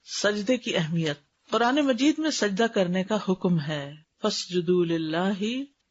سجدے کی اہمیت. قرآن مجید میں سجدہ کرنے کا حکم ہے. فاسجدوا للہ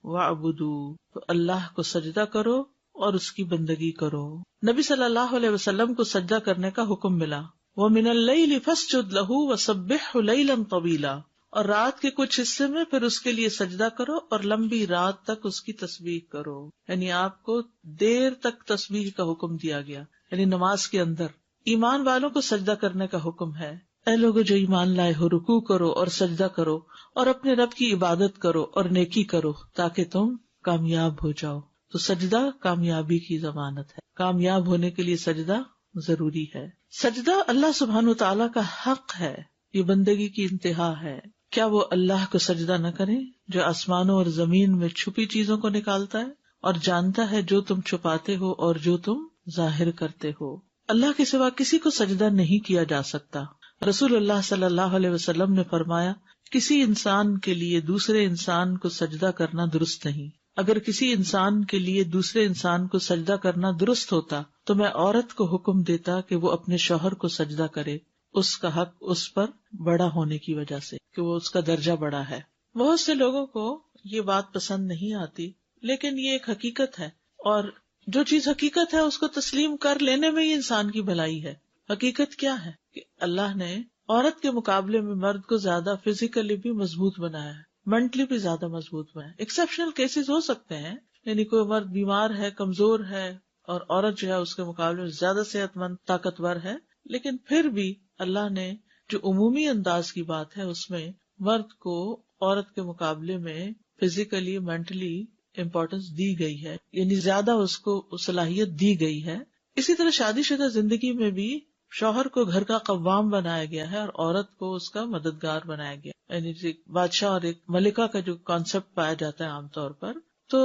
واعبدوا، تو اللہ کو سجدہ کرو اور اس کی بندگی کرو. نبی صلی اللہ علیہ وسلم کو سجدہ کرنے کا حکم ملا. وَمِنَ اللَّيْلِ فَاسْجُدْ لَهُ وَسَبِّحْهُ لَيْلًا طَوِيلًا، اور رات کے کچھ حصے میں پھر اس کے لیے سجدہ کرو اور لمبی رات تک اس کی تسبیح کرو. یعنی آپ کو دیر تک تسبیح کا حکم دیا گیا، یعنی نماز کے اندر. ایمان والوں کو سجدہ کرنے کا حکم ہے. اے لوگو جو ایمان لائے ہو، رکوع کرو اور سجدہ کرو اور اپنے رب کی عبادت کرو اور نیکی کرو تاکہ تم کامیاب ہو جاؤ. تو سجدہ کامیابی کی ضمانت ہے. کامیاب ہونے کے لیے سجدہ ضروری ہے. سجدہ اللہ سبحانہ وتعالیٰ کا حق ہے، یہ بندگی کی انتہا ہے. کیا وہ اللہ کو سجدہ نہ کریں جو آسمانوں اور زمین میں چھپی چیزوں کو نکالتا ہے اور جانتا ہے جو تم چھپاتے ہو اور جو تم ظاہر کرتے ہو. اللہ کے سوا کسی کو سجدہ نہیں کیا جا سکتا. رسول اللہ صلی اللہ علیہ وسلم نے فرمایا، کسی انسان کے لیے دوسرے انسان کو سجدہ کرنا درست نہیں. اگر کسی انسان کے لیے دوسرے انسان کو سجدہ کرنا درست ہوتا تو میں عورت کو حکم دیتا کہ وہ اپنے شوہر کو سجدہ کرے، اس کا حق اس پر بڑا ہونے کی وجہ سے کہ وہ اس کا درجہ بڑا ہے. بہت سے لوگوں کو یہ بات پسند نہیں آتی، لیکن یہ ایک حقیقت ہے، اور جو چیز حقیقت ہے اس کو تسلیم کر لینے میں ہی انسان کی بھلائی ہے. حقیقت کیا ہے کہ اللہ نے عورت کے مقابلے میں مرد کو زیادہ فزیکلی بھی مضبوط بنایا ہے، مینٹلی بھی زیادہ مضبوط بنایا. ایکسیپشنل کیسز ہو سکتے ہیں، یعنی کوئی مرد بیمار ہے، کمزور ہے، اور عورت جو ہے اس کے مقابلے میں زیادہ صحت مند، طاقتور ہے، لیکن پھر بھی اللہ نے جو عمومی انداز کی بات ہے اس میں مرد کو عورت کے مقابلے میں فزیکلی، مینٹلی امپورٹینس دی گئی ہے، یعنی زیادہ اس کو صلاحیت دی گئی ہے. اسی طرح شادی شدہ زندگی میں بھی شوہر کو گھر کا قوام بنایا گیا ہے اور عورت کو اس کا مددگار بنایا گیا. یعنی ایک بادشاہ اور ایک ملکہ کا جو کانسیپٹ پایا جاتا ہے عام طور پر، تو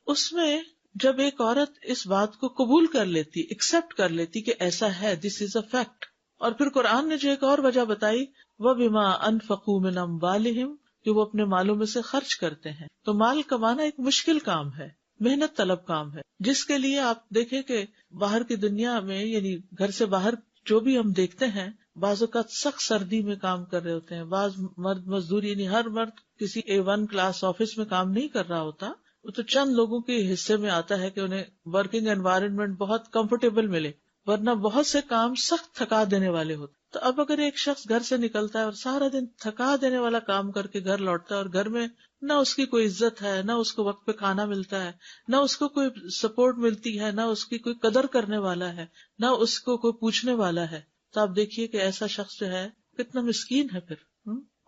اس میں جب ایک عورت اس بات کو قبول کر لیتی، ایکسپٹ کر لیتی کہ ایسا ہے، دس از اے فیکٹ، اور پھر قرآن نے جو ایک اور وجہ بتائی، وَبِمَا أَنفَقُوا مِنْ أَمْوَالِهِمْ، کہ وہ اپنے مالوں میں سے خرچ کرتے ہیں. تو مال کمانا ایک مشکل کام ہے، محنت طلب کام ہے، جس کے لیے آپ دیکھیں کہ باہر کی دنیا میں، یعنی گھر سے باہر جو بھی ہم دیکھتے ہیں، بعض اوقات سخت سردی میں کام کر رہے ہوتے ہیں، بعض مرد مزدوری، یعنی ہر مرد کسی A1 کلاس آفس میں کام نہیں کر رہا ہوتا. وہ تو چند لوگوں کے حصے میں آتا ہے کہ انہیں ورکنگ انوائرمنٹ بہت کمفرٹیبل ملے، ورنہ بہت سے کام سخت تھکا دینے والے ہوتے. تو اب اگر ایک شخص گھر سے نکلتا ہے اور سارا دن تھکا دینے والا کام کر کے گھر لوٹتا ہے، اور گھر میں نہ اس کی کوئی عزت ہے، نہ اس کو وقت پہ کھانا ملتا ہے، نہ اس کو کوئی سپورٹ ملتی ہے، نہ اس کی کوئی قدر کرنے والا ہے، نہ اس کو کوئی پوچھنے والا ہے، تو آپ دیکھیے کہ ایسا شخص جو ہے کتنا مسکین ہے پھر.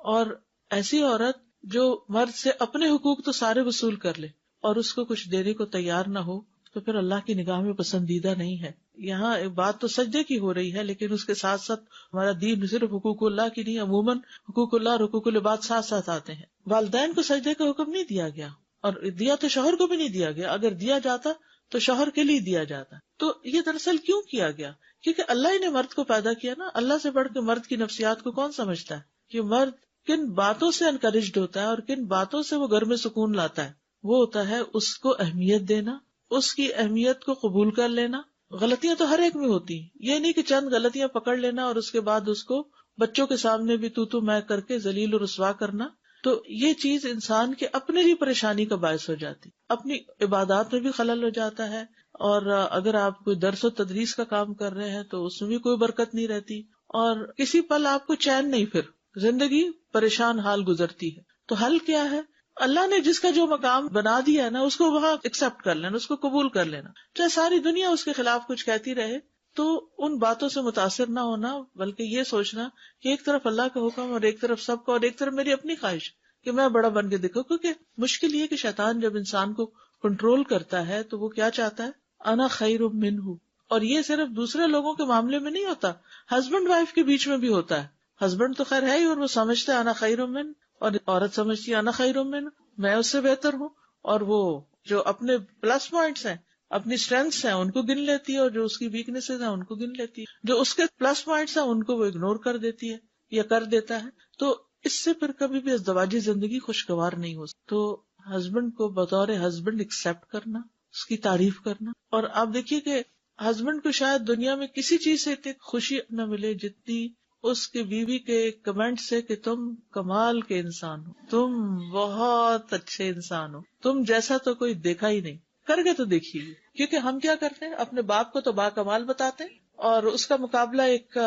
اور ایسی عورت جو مرد سے اپنے حقوق تو سارے وصول کر لے اور اس کو کچھ دینے کو تیار نہ ہو، تو پھر اللہ کی نگاہ میں پسندیدہ نہیں ہے. یہاں ایک بات تو سجدے کی ہو رہی ہے، لیکن اس کے ساتھ ساتھ ہمارا دین صرف حقوق اللہ کی نہیں، عموماً حقوق اللہ اور حقوق العباد ساتھ ساتھ آتے ہیں. والدین کو سجدے کا حکم نہیں دیا گیا، اور دیا تو شوہر کو بھی نہیں دیا گیا. اگر دیا جاتا تو شوہر کے لیے دیا جاتا. تو یہ دراصل کیوں کیا گیا؟ کیونکہ اللہ ہی نے مرد کو پیدا کیا نا. اللہ سے بڑھ کے مرد کی نفسیات کو کون سمجھتا ہے کہ مرد کن باتوں سے انکریجڈ ہوتا ہے اور کن باتوں سے وہ گھر میں سکون لاتا ہے. وہ ہوتا ہے اس کو اہمیت دینا، اس کی اہمیت کو قبول کر لینا. غلطیاں تو ہر ایک میں ہوتی ہیں، یہ نہیں کہ چند غلطیاں پکڑ لینا اور اس کے بعد اس کو بچوں کے سامنے بھی تو میں کر کے ذلیل و رسوا کرنا. تو یہ چیز انسان کے اپنے ہی پریشانی کا باعث ہو جاتی، اپنی عبادات میں بھی خلل ہو جاتا ہے. اور اگر آپ کوئی درس و تدریس کا کام کر رہے ہیں تو اس میں بھی کوئی برکت نہیں رہتی، اور کسی پل آپ کو چین نہیں، پھر زندگی پریشان حال گزرتی ہے. تو حل کیا ہے؟ اللہ نے جس کا جو مقام بنا دیا ہے نا، اس کو وہاں ایکسپٹ کر لینا، اس کو قبول کر لینا. چاہے ساری دنیا اس کے خلاف کچھ کہتی رہے تو ان باتوں سے متاثر نہ ہونا، بلکہ یہ سوچنا کہ ایک طرف اللہ کا حکم اور ایک طرف سب کا، اور ایک طرف میری اپنی خواہش کہ میں بڑا بن کے دکھوں. کیونکہ مشکل یہ کہ شیطان جب انسان کو کنٹرول کرتا ہے تو وہ کیا چاہتا ہے؟ انا خیر منہ. اور یہ صرف دوسرے لوگوں کے معاملے میں نہیں ہوتا، ہسبینڈ وائف کے بیچ میں بھی ہوتا ہے. ہسبینڈ تو خیر ہے ہی، اور وہ سمجھتا ہے انا خیر من، اور عورت سمجھتی ہے انا خیر من، میں اس سے بہتر ہوں. اور وہ جو اپنے پلس پوائنٹس ہیں، اپنی اسٹرینگس ہیں، ان کو گن لیتی ہے، اور جو اس کی ویکنیسز ہیں ان کو گن لیتی ہے. جو اس کے پلس پوائنٹس ہیں ان کو وہ اگنور کر دیتی ہے یا کر دیتا ہے. تو اس سے پھر کبھی بھی ازدواجی زندگی خوشگوار نہیں ہو سکتی. تو ہسبینڈ کو بطور ہسبینڈ ایکسپٹ کرنا، اس کی تعریف کرنا. اور آپ دیکھیے کہ ہسبینڈ کو شاید دنیا میں کسی چیز سے اتنی خوشی نہ ملے جتنی اس کی بیوی کے کمنٹ سے کہ تم کمال کے انسان ہو، تم بہت اچھے انسان ہو، تم جیسا تو کوئی دیکھا ہی نہیں، کر کے تو دیکھیے. کیونکہ ہم کیا کرتے ہیں، اپنے باپ کو تو با کمال بتاتے ہیں اور اس کا مقابلہ ایک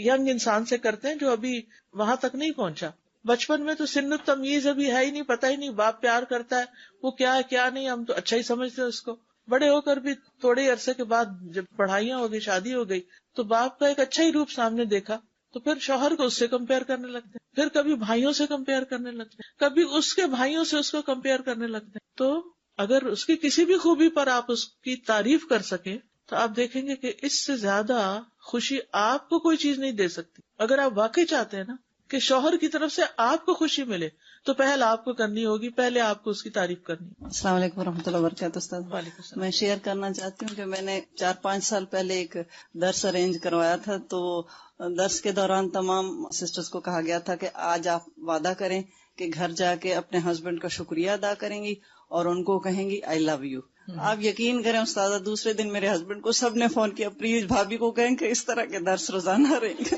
ینگ انسان سے کرتے ہیں جو ابھی وہاں تک نہیں پہنچا. بچپن میں تو سن التمیز ابھی ہے ہی نہیں، پتہ ہی نہیں باپ پیار کرتا ہے وہ کیا ہے کیا نہیں، ہم تو اچھا ہی سمجھتے ہیں اس کو. بڑے ہو کر بھی تھوڑے عرصے کے بعد جب پڑھائیاں ہو گئی، شادی ہو گئی، تو باپ کا ایک اچھا ہی روپ سامنے دیکھا تو پھر شوہر کو اس سے کمپیئر کرنے لگتے ہیں، پھر کبھی بھائیوں سے کمپیئر کرنے لگتے ہیں، کبھی اس کے بھائیوں سے اس کو کمپیئر کرنے لگتے ہیں. تو اگر اس کی کسی بھی خوبی پر آپ اس کی تعریف کر سکیں تو آپ دیکھیں گے کہ اس سے زیادہ خوشی آپ کو کوئی چیز نہیں دے سکتی. اگر آپ واقعی چاہتے ہیں نا کہ شوہر کی طرف سے آپ کو خوشی ملے تو پہل آپ کو کرنی ہوگی، پہلے آپ کو اس کی تعریف کرنی. السلام علیکم ورحمۃ اللہ وبرکاتہ. استاد، وعلیکم السلام. میں شیئر کرنا چاہتی ہوں کہ میں نے 4-5 سال پہلے ایک درس ارینج کروایا تھا. تو درس کے دوران تمام سسٹرز کو کہا گیا تھا کہ آج آپ وعدہ کریں کہ گھر جا کے اپنے ہسبینڈ کا شکریہ ادا کریں گی اور ان کو کہیں گی آئی لو یو. آپ یقین کریں استاذہ، دوسرے دن میرے ہسبینڈ کو سب نے فون کیا، پلیز بھابی کو کہیں کہ اس طرح کے درس روزانہ رہیں گے.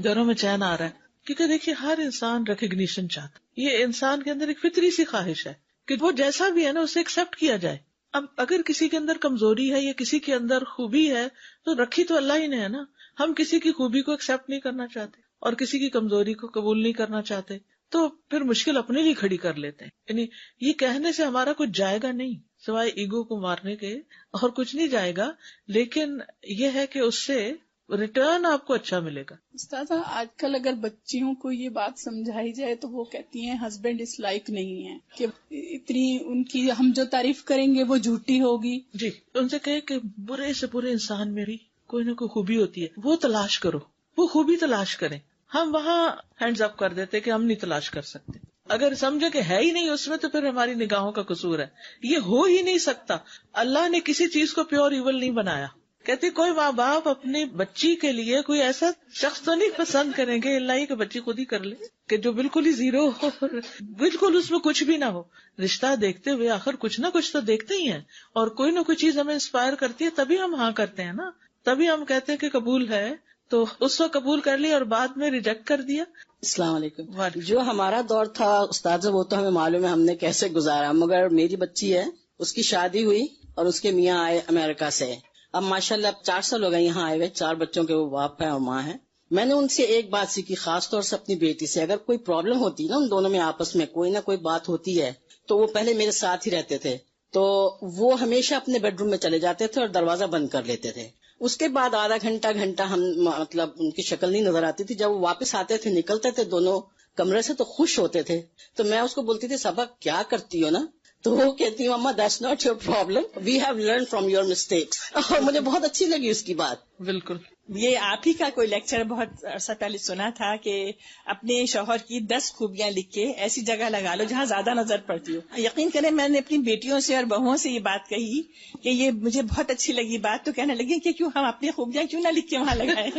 گھروں میں چین آ رہا ہے کیونکہ دیکھیے ہر انسان ریکگنیشن چاہتا ہے. یہ انسان کے اندر ایک فطری سی خواہش ہے کہ وہ جیسا بھی ہے نا اسے ایکسپٹ کیا جائے. اب اگر کسی کے اندر کمزوری ہے یا کسی کے اندر خوبی ہے تو رکھی تو اللہ ہی نے ہے نا. ہم کسی کی خوبی کو ایکسپٹ نہیں کرنا چاہتے اور کسی کی کمزوری کو قبول نہیں کرنا چاہتے تو پھر مشکل اپنے لیے کھڑی کر لیتے ہیں. یعنی یہ کہنے سے ہمارا کچھ جائے گا نہیں سوائے ایگو کو مارنے کے، اور کچھ نہیں جائے گا. لیکن یہ ہے کہ اس سے ریٹرن آپ کو اچھا ملے گا. استاذہ، آج کل اگر بچیوں کو یہ بات سمجھائی جائے تو وہ کہتی ہیں ہسبینڈ اس لائق نہیں ہے، کہ اتنی ان کی ہم جو تعریف کریں گے وہ جھوٹی ہوگی. جی، ان سے کہے کہ برے سے برے انسان میں بھی کوئی نہ کوئی خوبی ہوتی ہے، وہ تلاش کرو، وہ خوبی تلاش کریں. ہم وہاں ہینڈز اپ کر دیتے کہ ہم نہیں تلاش کر سکتے. اگر سمجھے کہ ہے ہی نہیں اس میں تو پھر ہماری نگاہوں کا قصور ہے. یہ ہو ہی نہیں سکتا. اللہ نے کسی چیز کو پیور ایول نہیں بنایا. کہتے کوئی ماں باپ اپنی بچی کے لیے کوئی ایسا شخص تو نہیں پسند کریں گے اللہ ہی کہ بچی خود ہی کر لے، کہ جو بالکل ہی زیرو ہو، بالکل اس میں کچھ بھی نہ ہو. رشتہ دیکھتے ہوئے آخر کچھ نہ کچھ تو دیکھتے ہی ہیں، اور کوئی نہ کوئی چیز ہمیں انسپائر کرتی ہے تبھی ہم ہاں کرتے ہیں نا. تبھی ہم کہتے ہیں کہ قبول ہے، تو اس وقت قبول کر لیا اور بعد میں ریجیکٹ کر دیا. السلام علیکم. جو ہمارا دور تھا استاد وہ تو ہمیں معلوم ہے ہم نے کیسے گزارا، مگر میری بچی ہے، اس کی شادی ہوئی اور اس کے میاں آئے امریکہ سے. اب ماشاءاللہ 4 سال ہو گئے یہاں آئے ہوئے، 4 بچوں کے وہ باپ ہیں اور ماں ہیں. میں نے ان سے ایک بات سیکھی، خاص طور سے اپنی بیٹی سے. اگر کوئی پرابلم ہوتی نا ان دونوں میں آپس میں کوئی نہ کوئی بات ہوتی ہے تو وہ پہلے میرے ساتھ ہی رہتے تھے، تو وہ ہمیشہ اپنے بیڈ روم میں چلے جاتے تھے اور دروازہ بند کر لیتے تھے. اس کے بعد آدھا گھنٹہ ہم مطلب ان کی شکل نہیں نظر آتی تھی. جب وہ واپس آتے تھے نکلتے تھے دونوں کمرے سے تو خوش ہوتے تھے. تو میں اس کو بولتی تھی صبا کیا کرتی ہو نا، تو وہ کہتی مما that's not your problem, we have learn from your mistakes. اور مجھے بہت اچھی لگی اس کی بات. بالکل. یہ آپ ہی کا کوئی لیکچر بہت عرصہ پہلے سنا تھا کہ اپنے شوہر کی 10 خوبیاں لکھ کے ایسی جگہ لگا لو جہاں زیادہ نظر پڑتی ہو. یقین کریں میں نے اپنی بیٹیوں سے اور بہوؤں سے یہ بات کہی کہ یہ مجھے بہت اچھی لگی بات، تو کہنے لگی کہ کیوں ہم اپنی خوبیاں کیوں نہ لکھ کے وہاں لگائیں.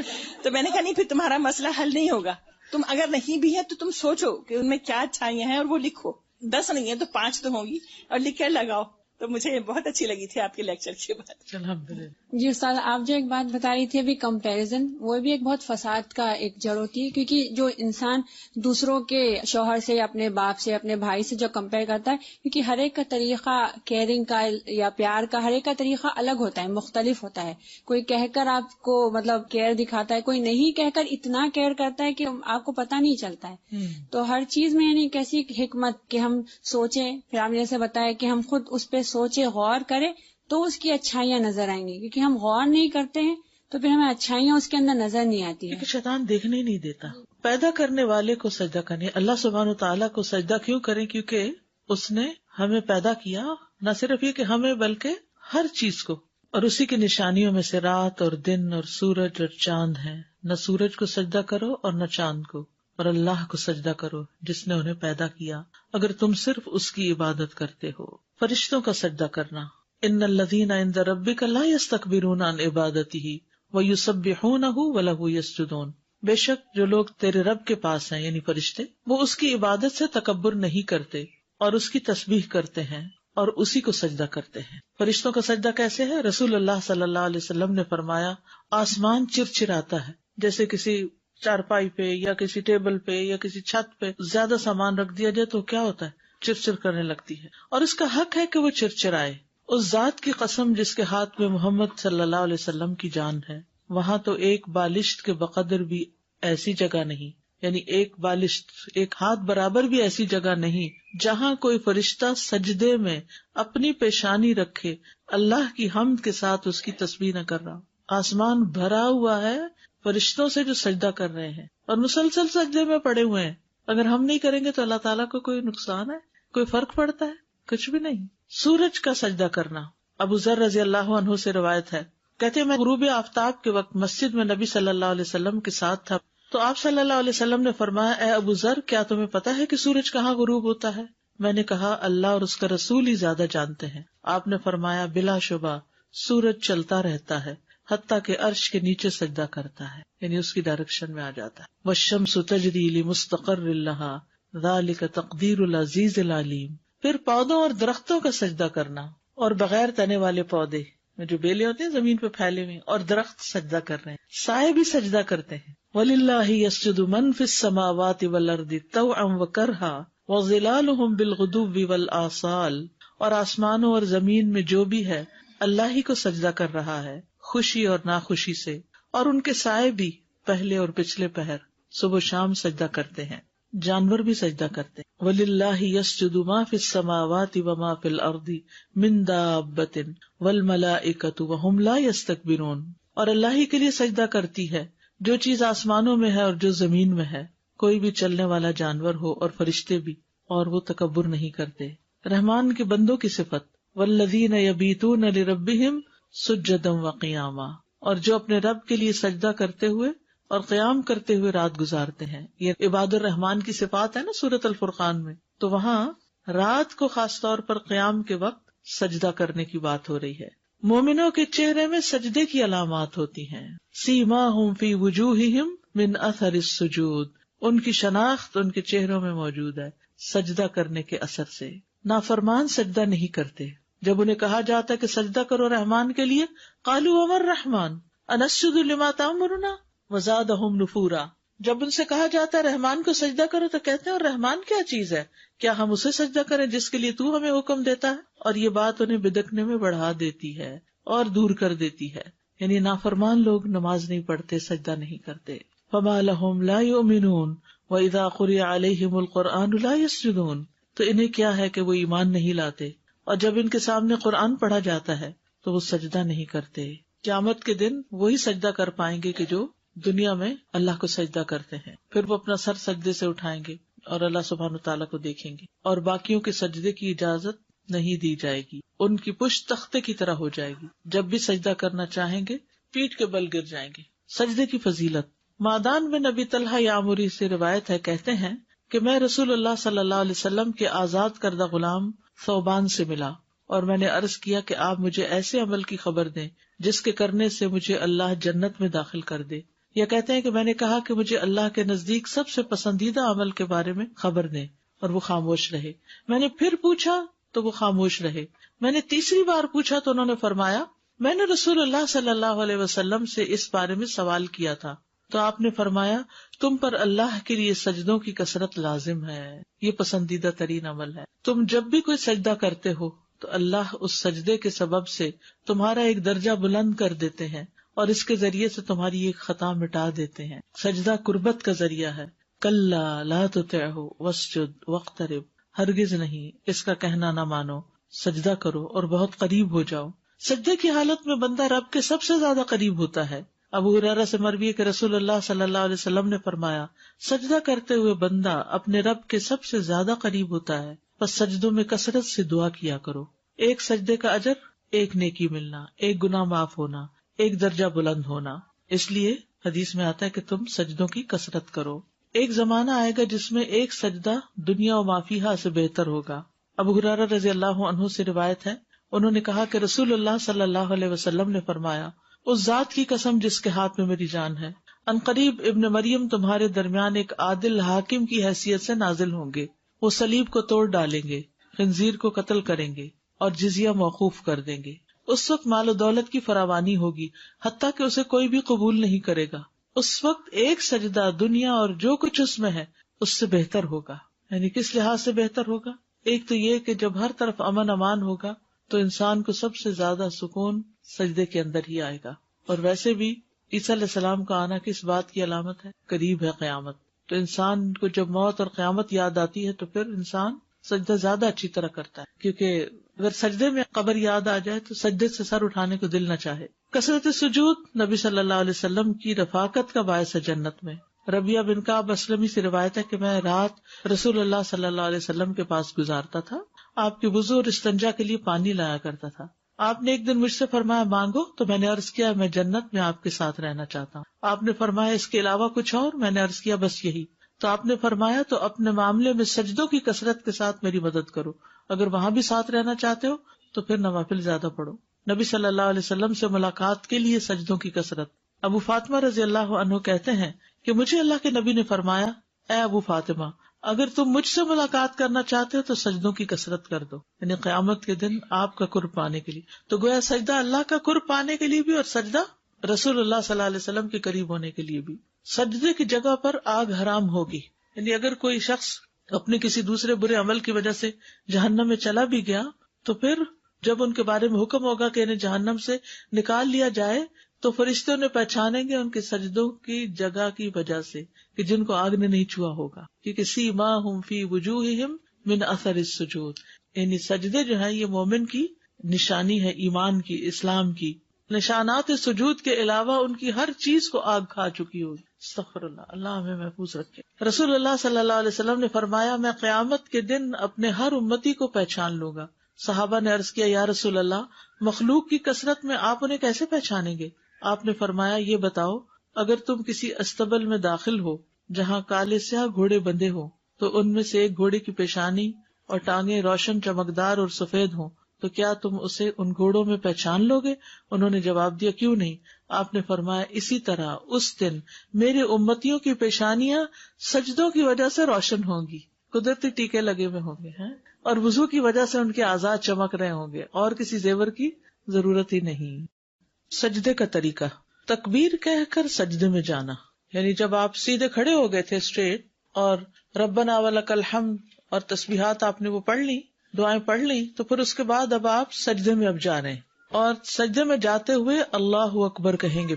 تو میں نے کہا نہیں، پھر تمہارا مسئلہ حل نہیں ہوگا. تم اگر نہیں بھی ہے تو تم سوچو کہ ان میں کیا اچھائیاں ہیں اور وہ لکھو. 10 نہیں ہے تو 5 تو ہوں گی اور لکھ کر لگاؤ. تو مجھے بہت اچھی لگی تھی آپ کے لیکچر کے بعد. الحمدللہ. جی استاد، آپ جو ایک بات بتا رہی تھی ابھی کمپیریزن، وہ بھی ایک بہت فساد کا ایک جڑ ہوتی ہے. کیونکہ جو انسان دوسروں کے شوہر سے یا اپنے باپ سے اپنے بھائی سے جو کمپیئر کرتا ہے، کیونکہ ہر ایک کا طریقہ کیئرنگ کا یا پیار کا ہر ایک کا طریقہ الگ ہوتا ہے، مختلف ہوتا ہے. کوئی کہہ کر آپ کو مطلب کیئر دکھاتا ہے، کوئی نہیں کہہ کر اتنا کیئر کرتا ہے کہ آپ کو پتہ نہیں چلتا ہے. تو ہر چیز میں یعنی کیسی حکمت کہ ہم سوچیں، پھر آپ نے جیسے بتایا کہ ہم خود اس پہ سوچیں، غور کریں تو اس کی اچھائیاں نظر آئیں گی. کیونکہ ہم غور نہیں کرتے ہیں تو پھر ہمیں اچھائیاں اس کے اندر نظر نہیں آتی ہے. کیونکہ شیطان دیکھنے ہی نہیں دیتا. پیدا کرنے والے کو سجدہ کریں، اللہ سبحانہ تعالیٰ کو سجدہ کیوں کریں؟ کیونکہ اس نے ہمیں پیدا کیا، نہ صرف یہ کہ ہمیں بلکہ ہر چیز کو، اور اسی کی نشانیوں میں سے رات اور دن اور سورج اور چاند ہیں. نہ سورج کو سجدہ کرو اور نہ چاند کو، اور اللہ کو سجدہ کرو جس نے انہیں پیدا کیا اگر تم صرف اس کی عبادت کرتے ہو. فرشتوں کا سجدہ کرنا، ان الذین عند ربک لا یستکبرون عن عبادتہ ویسبحونہ ولہ یسجدون. بے شک جو لوگ تیرے رب کے پاس ہیں یعنی فرشتے، وہ اس کی عبادت سے تکبر نہیں کرتے اور اس کی تسبیح کرتے ہیں اور اسی کو سجدہ کرتے ہیں. فرشتوں کا سجدہ کیسے ہے؟ رسول اللہ صلی اللہ علیہ وسلم نے فرمایا آسمان چرچراتا ہے جیسے کسی چارپائی پہ یا کسی ٹیبل پہ یا کسی چھت پہ زیادہ سامان رکھ دیا جائے تو کیا ہوتا ہے؟ چرچر کرنے لگتی ہے، اور اس کا حق ہے کہ وہ چرچرائے۔ اس ذات کی قسم جس کے ہاتھ میں محمد صلی اللہ علیہ وسلم کی جان ہے، وہاں تو ایک بالشت کے بقدر بھی ایسی جگہ نہیں، یعنی ایک بالشت، ایک ہاتھ برابر بھی ایسی جگہ نہیں جہاں کوئی فرشتہ سجدے میں اپنی پیشانی رکھے اللہ کی حمد کے ساتھ اس کی تسبیح نہ کر رہا۔ آسمان بھرا ہوا ہے فرشتوں سے جو سجدہ کر رہے ہیں اور مسلسل سجدے میں پڑے ہوئے ہیں۔ اگر ہم نہیں کریں گے تو اللہ تعالیٰ کو کوئی نقصان ہے؟ کوئی فرق پڑتا ہے؟ کچھ بھی نہیں۔ سورج کا سجدہ کرنا، ابو ذر رضی اللہ عنہ سے روایت ہے، کہتے ہیں میں غروب آفتاب کے وقت مسجد میں نبی صلی اللہ علیہ وسلم کے ساتھ تھا، تو آپ صلی اللہ علیہ وسلم نے فرمایا، اے ابو ذر، کیا تمہیں پتا ہے کہ سورج کہاں غروب ہوتا ہے؟ میں نے کہا اللہ اور اس کا رسول ہی زیادہ جانتے ہیں۔ آپ نے فرمایا بلا شبہ سورج چلتا رہتا ہے حتیٰ کہ عرش کے نیچے سجدہ کرتا ہے، یعنی اس کی ڈائریکشن میں آ جاتا ہے۔ والشمس تجری لمستقر لها ذلك تقدیر العزیز العلیم۔ پھر پودوں اور درختوں کا سجدہ کرنا، اور بغیر تنے والے پودے جو بیلے ہوتے ہیں زمین پہ پھیلے ہوئے، اور درخت سجدہ کر رہے ہیں، سائے بھی سجدہ کرتے ہیں۔ وَلِلَّهِ يَسْجُدُ مَن فِي السَّمَاوَاتِ وَالْأَرْضِ طَوْعًا وَكَرْهًا وَظِلَالُهُمْ بِالْغُدُوِّ وَالْآصَالِ، اور آسمانوں اور زمین میں جو بھی ہے اللہ ہی کو سجدہ کر رہا ہے، خوشی اور ناخوشی سے، اور ان کے سائے بھی پہلے اور پچھلے پہر صبح و شام سجدہ کرتے ہیں، جانور بھی سجدہ کرتے ہیں۔ وَلِلَّهِ يَسْجُدُ مَا فِي السَّمَاوَاتِ وَمَا فِي الْأَرْضِ مِن دَابَّةٍ وَالْمَلَائِكَةُ وَهُمْ لَا يَسْتَكْبِرُونَ، اور اللہ ہی کے لیے سجدہ کرتی ہے جو چیز آسمانوں میں ہے اور جو زمین میں ہے، کوئی بھی چلنے والا جانور ہو اور فرشتے بھی، اور وہ تکبر نہیں کرتے۔ رحمان کے بندوں کی صفت، وَالَّذِينَ يَبِيتُونَ لِرَبِّهِمْ سُجَّدًا وَقِيَامًا، اور جو اپنے رب کے لیے سجدہ کرتے ہوئے اور قیام کرتے ہوئے رات گزارتے ہیں۔ یہ عباد الرحمان کی صفات ہے نا سورۃ الفرقان میں، تو وہاں رات کو خاص طور پر قیام کے وقت سجدہ کرنے کی بات ہو رہی ہے۔ مومنوں کے چہرے میں سجدے کی علامات ہوتی ہیں، سیماہم فی وجوہہم من اثر السجود، ان کی شناخت ان کے چہروں میں موجود ہے سجدہ کرنے کے اثر سے۔ نافرمان سجدہ نہیں کرتے، جب انہیں کہا جاتا ہے کہ سجدہ کرو رحمان کے لیے، قالوا وما الرحمن انسجد لما تأمرنا وزادہم نفورا، جب ان سے کہا جاتا ہے رحمان کو سجدہ کرو تو کہتے ہیں اور رحمان کیا چیز ہے، کیا ہم اسے سجدہ کریں جس کے لیے تو ہمیں حکم دیتا ہے؟ اور یہ بات انہیں بدکنے میں بڑھا دیتی ہے اور دور کر دیتی ہے، یعنی نافرمان لوگ نماز نہیں پڑھتے، سجدہ نہیں کرتے۔ فما لہم لا یؤمنون واذا قرئ علیہم القرآن لا یسجدون، تو انہیں کیا ہے کہ وہ ایمان نہیں لاتے، اور جب ان کے سامنے قرآن پڑھا جاتا ہے تو وہ سجدہ نہیں کرتے۔ قیامت کے دن وہی سجدہ کر پائیں گے کہ جو دنیا میں اللہ کو سجدہ کرتے ہیں، پھر وہ اپنا سر سجدے سے اٹھائیں گے اور اللہ سبحانہ تعالیٰ کو دیکھیں گے، اور باقیوں کے سجدے کی اجازت نہیں دی جائے گی، ان کی پشت تختے کی طرح ہو جائے گی، جب بھی سجدہ کرنا چاہیں گے پیٹھ کے بل گر جائیں گے۔ سجدے کی فضیلت، معدان بن ابی طلحہ یامری سے روایت ہے، کہتے ہیں کہ میں رسول اللہ صلی اللہ علیہ وسلم کے آزاد کردہ غلام ثوبان سے ملا، اور میں نے عرض کیا کہ آپ مجھے ایسے عمل کی خبر دیں جس کے کرنے سے مجھے اللہ جنت میں داخل کر دے، یا کہتے ہیں کہ میں نے کہا کہ مجھے اللہ کے نزدیک سب سے پسندیدہ عمل کے بارے میں خبر دیں، اور وہ خاموش رہے۔ میں نے پھر پوچھا تو وہ خاموش رہے۔ میں نے تیسری بار پوچھا تو انہوں نے فرمایا میں نے رسول اللہ صلی اللہ علیہ وسلم سے اس بارے میں سوال کیا تھا، تو آپ نے فرمایا تم پر اللہ کے لیے سجدوں کی کثرت لازم ہے، یہ پسندیدہ ترین عمل ہے۔ تم جب بھی کوئی سجدہ کرتے ہو تو اللہ اس سجدے کے سبب سے تمہارا ایک درجہ بلند کر دیتے ہیں، اور اس کے ذریعے سے تمہاری ایک خطا مٹا دیتے ہیں۔ سجدہ قربت کا ذریعہ ہے۔ کلا لا تطعہ واسجد واقترب، ہرگز نہیں اس کا کہنا نہ مانو، سجدہ کرو اور بہت قریب ہو جاؤ۔ سجدے کی حالت میں بندہ رب کے سب سے زیادہ قریب ہوتا ہے۔ ابو ہریرہ سے مروی ہے کہ رسول اللہ صلی اللہ علیہ وسلم نے فرمایا سجدہ کرتے ہوئے بندہ اپنے رب کے سب سے زیادہ قریب ہوتا ہے، بس سجدوں میں کثرت سے دعا کیا کرو۔ ایک سجدے کا اجر، ایک نیکی ملنا، ایک گناہ معاف ہونا، ایک درجہ بلند ہونا۔ اس لیے حدیث میں آتا ہے کہ تم سجدوں کی کثرت کرو۔ ایک زمانہ آئے گا جس میں ایک سجدہ دنیا و ما فیہا سے بہتر ہوگا۔ ابو ہریرہ رضی اللہ عنہ سے روایت ہے، انہوں نے کہا کہ رسول اللہ صلی اللہ علیہ وسلم نے فرمایا اس ذات کی قسم جس کے ہاتھ میں میری جان ہے، عنقریب ابن مریم تمہارے درمیان ایک عادل حاکم کی حیثیت سے نازل ہوں گے، وہ صلیب کو توڑ ڈالیں گے، خنزیر کو قتل کریں گے اور جزیہ موقوف کر دیں گے۔ اس وقت مال و دولت کی فراوانی ہوگی، حتیٰ کہ اسے کوئی بھی قبول نہیں کرے گا، اس وقت ایک سجدہ دنیا اور جو کچھ اس میں ہے اس سے بہتر ہوگا. یعنی کس لحاظ سے بہتر ہوگا؟ ایک تو یہ کہ جب ہر طرف امن امان ہوگا تو انسان کو سب سے زیادہ سکون سجدے کے اندر ہی آئے گا. اور ویسے بھی عیسیٰ علیہ السلام کا آنا کس بات کی علامت ہے؟ قریب ہے قیامت. تو انسان کو جب موت اور قیامت یاد آتی ہے تو پھر انسان سجدہ زیادہ اچھی طرح کرتا ہے، کیونکہ اگر سجدے میں قبر یاد آ جائے تو سجدے سے سر اٹھانے کو دل نہ چاہے. کثرت سجود نبی صلی اللہ علیہ وسلم کی رفاقت کا باعث ہے جنت میں. ربیہ بن کعب اسلمی سے روایت ہے کہ میں رات رسول اللہ صلی اللہ علیہ وسلم کے پاس گزارتا تھا. آپ کے وضو اور استنجا کے لیے پانی لایا کرتا تھا. آپ نے ایک دن مجھ سے فرمایا مانگو، تو میں نے عرض کیا میں جنت میں آپ کے ساتھ رہنا چاہتا ہوں. آپ نے فرمایا اس کے علاوہ کچھ اور؟ میں نے عرض کیا بس یہی. تو آپ نے فرمایا تو اپنے معاملے میں سجدوں کی کثرت کے ساتھ میری مدد کرو. اگر وہاں بھی ساتھ رہنا چاہتے ہو تو پھر نوافل زیادہ پڑھو. نبی صلی اللہ علیہ وسلم سے ملاقات کے لیے سجدوں کی کثرت. ابو فاطمہ رضی اللہ عنہ کہتے ہیں کہ مجھے اللہ کے نبی نے فرمایا اے ابو فاطمہ اگر تم مجھ سے ملاقات کرنا چاہتے ہو تو سجدوں کی کثرت کر دو، یعنی قیامت کے دن آپ کا قرب پانے کے لیے. تو گویا سجدہ اللہ کا قرب پانے کے لیے بھی اور سجدہ رسول اللہ صلی اللہ علیہ وسلم کے قریب ہونے کے لیے بھی. سجدے کی جگہ پر آگ حرام ہوگی، یعنی اگر کوئی شخص اپنے کسی دوسرے برے عمل کی وجہ سے جہنم میں چلا بھی گیا تو پھر جب ان کے بارے میں حکم ہوگا کہ انہیں جہنم سے نکال لیا جائے تو فرشتوں نے پہچانیں گے ان کے سجدوں کی جگہ کی وجہ سے کہ جن کو آگ نے نہیں چھوا ہوگا، کیونکہ سیماہم فی وجوہہم من اثر السجود، یعنی سجدے جو ہیں یہ مومن کی نشانی ہے، ایمان کی، اسلام کی. نشانات سجود کے علاوہ ان کی ہر چیز کو آگ کھا چکی ہوگی. استغفر اللہ، اللہ ہمیں محفوظ رکھے. رسول اللہ صلی اللہ علیہ وسلم نے فرمایا میں قیامت کے دن اپنے ہر امتی کو پہچان لوں گا. صحابہ نے عرض کیا یا رسول اللہ مخلوق کی کثرت میں آپ انہیں کیسے پہچانیں گے؟ آپ نے فرمایا یہ بتاؤ اگر تم کسی استبل میں داخل ہو جہاں کالے سیاہ گھوڑے بندھے ہوں تو ان میں سے ایک گھوڑے کی پیشانی اور ٹانگیں روشن چمکدار اور سفید ہوں تو کیا تم اسے ان گھوڑوں میں پہچان لو گے؟ انہوں نے جواب دیا کیوں نہیں. آپ نے فرمایا اسی طرح اس دن میرے امتیوں کی پیشانیاں سجدوں کی وجہ سے روشن ہوں گی، قدرتی ٹیکے لگے ہوئے ہوں گے اور وضو کی وجہ سے ان کے اعضاء چمک رہے ہوں گے اور کسی زیور کی ضرورت ہی نہیں. سجدے کا طریقہ، تکبیر کہہ کر سجدے میں جانا، یعنی جب آپ سیدھے کھڑے ہو گئے تھے اسٹریٹ اور ربنا ولک الحمد اور تسبیحات آپ نے وہ پڑھ لی، دعائیں پڑھ لی، تو پھر اس کے بعد اب آپ سجدے میں اب جا رہے ہیں اور سجدے میں جاتے ہوئے اللہ اکبر کہیں گے.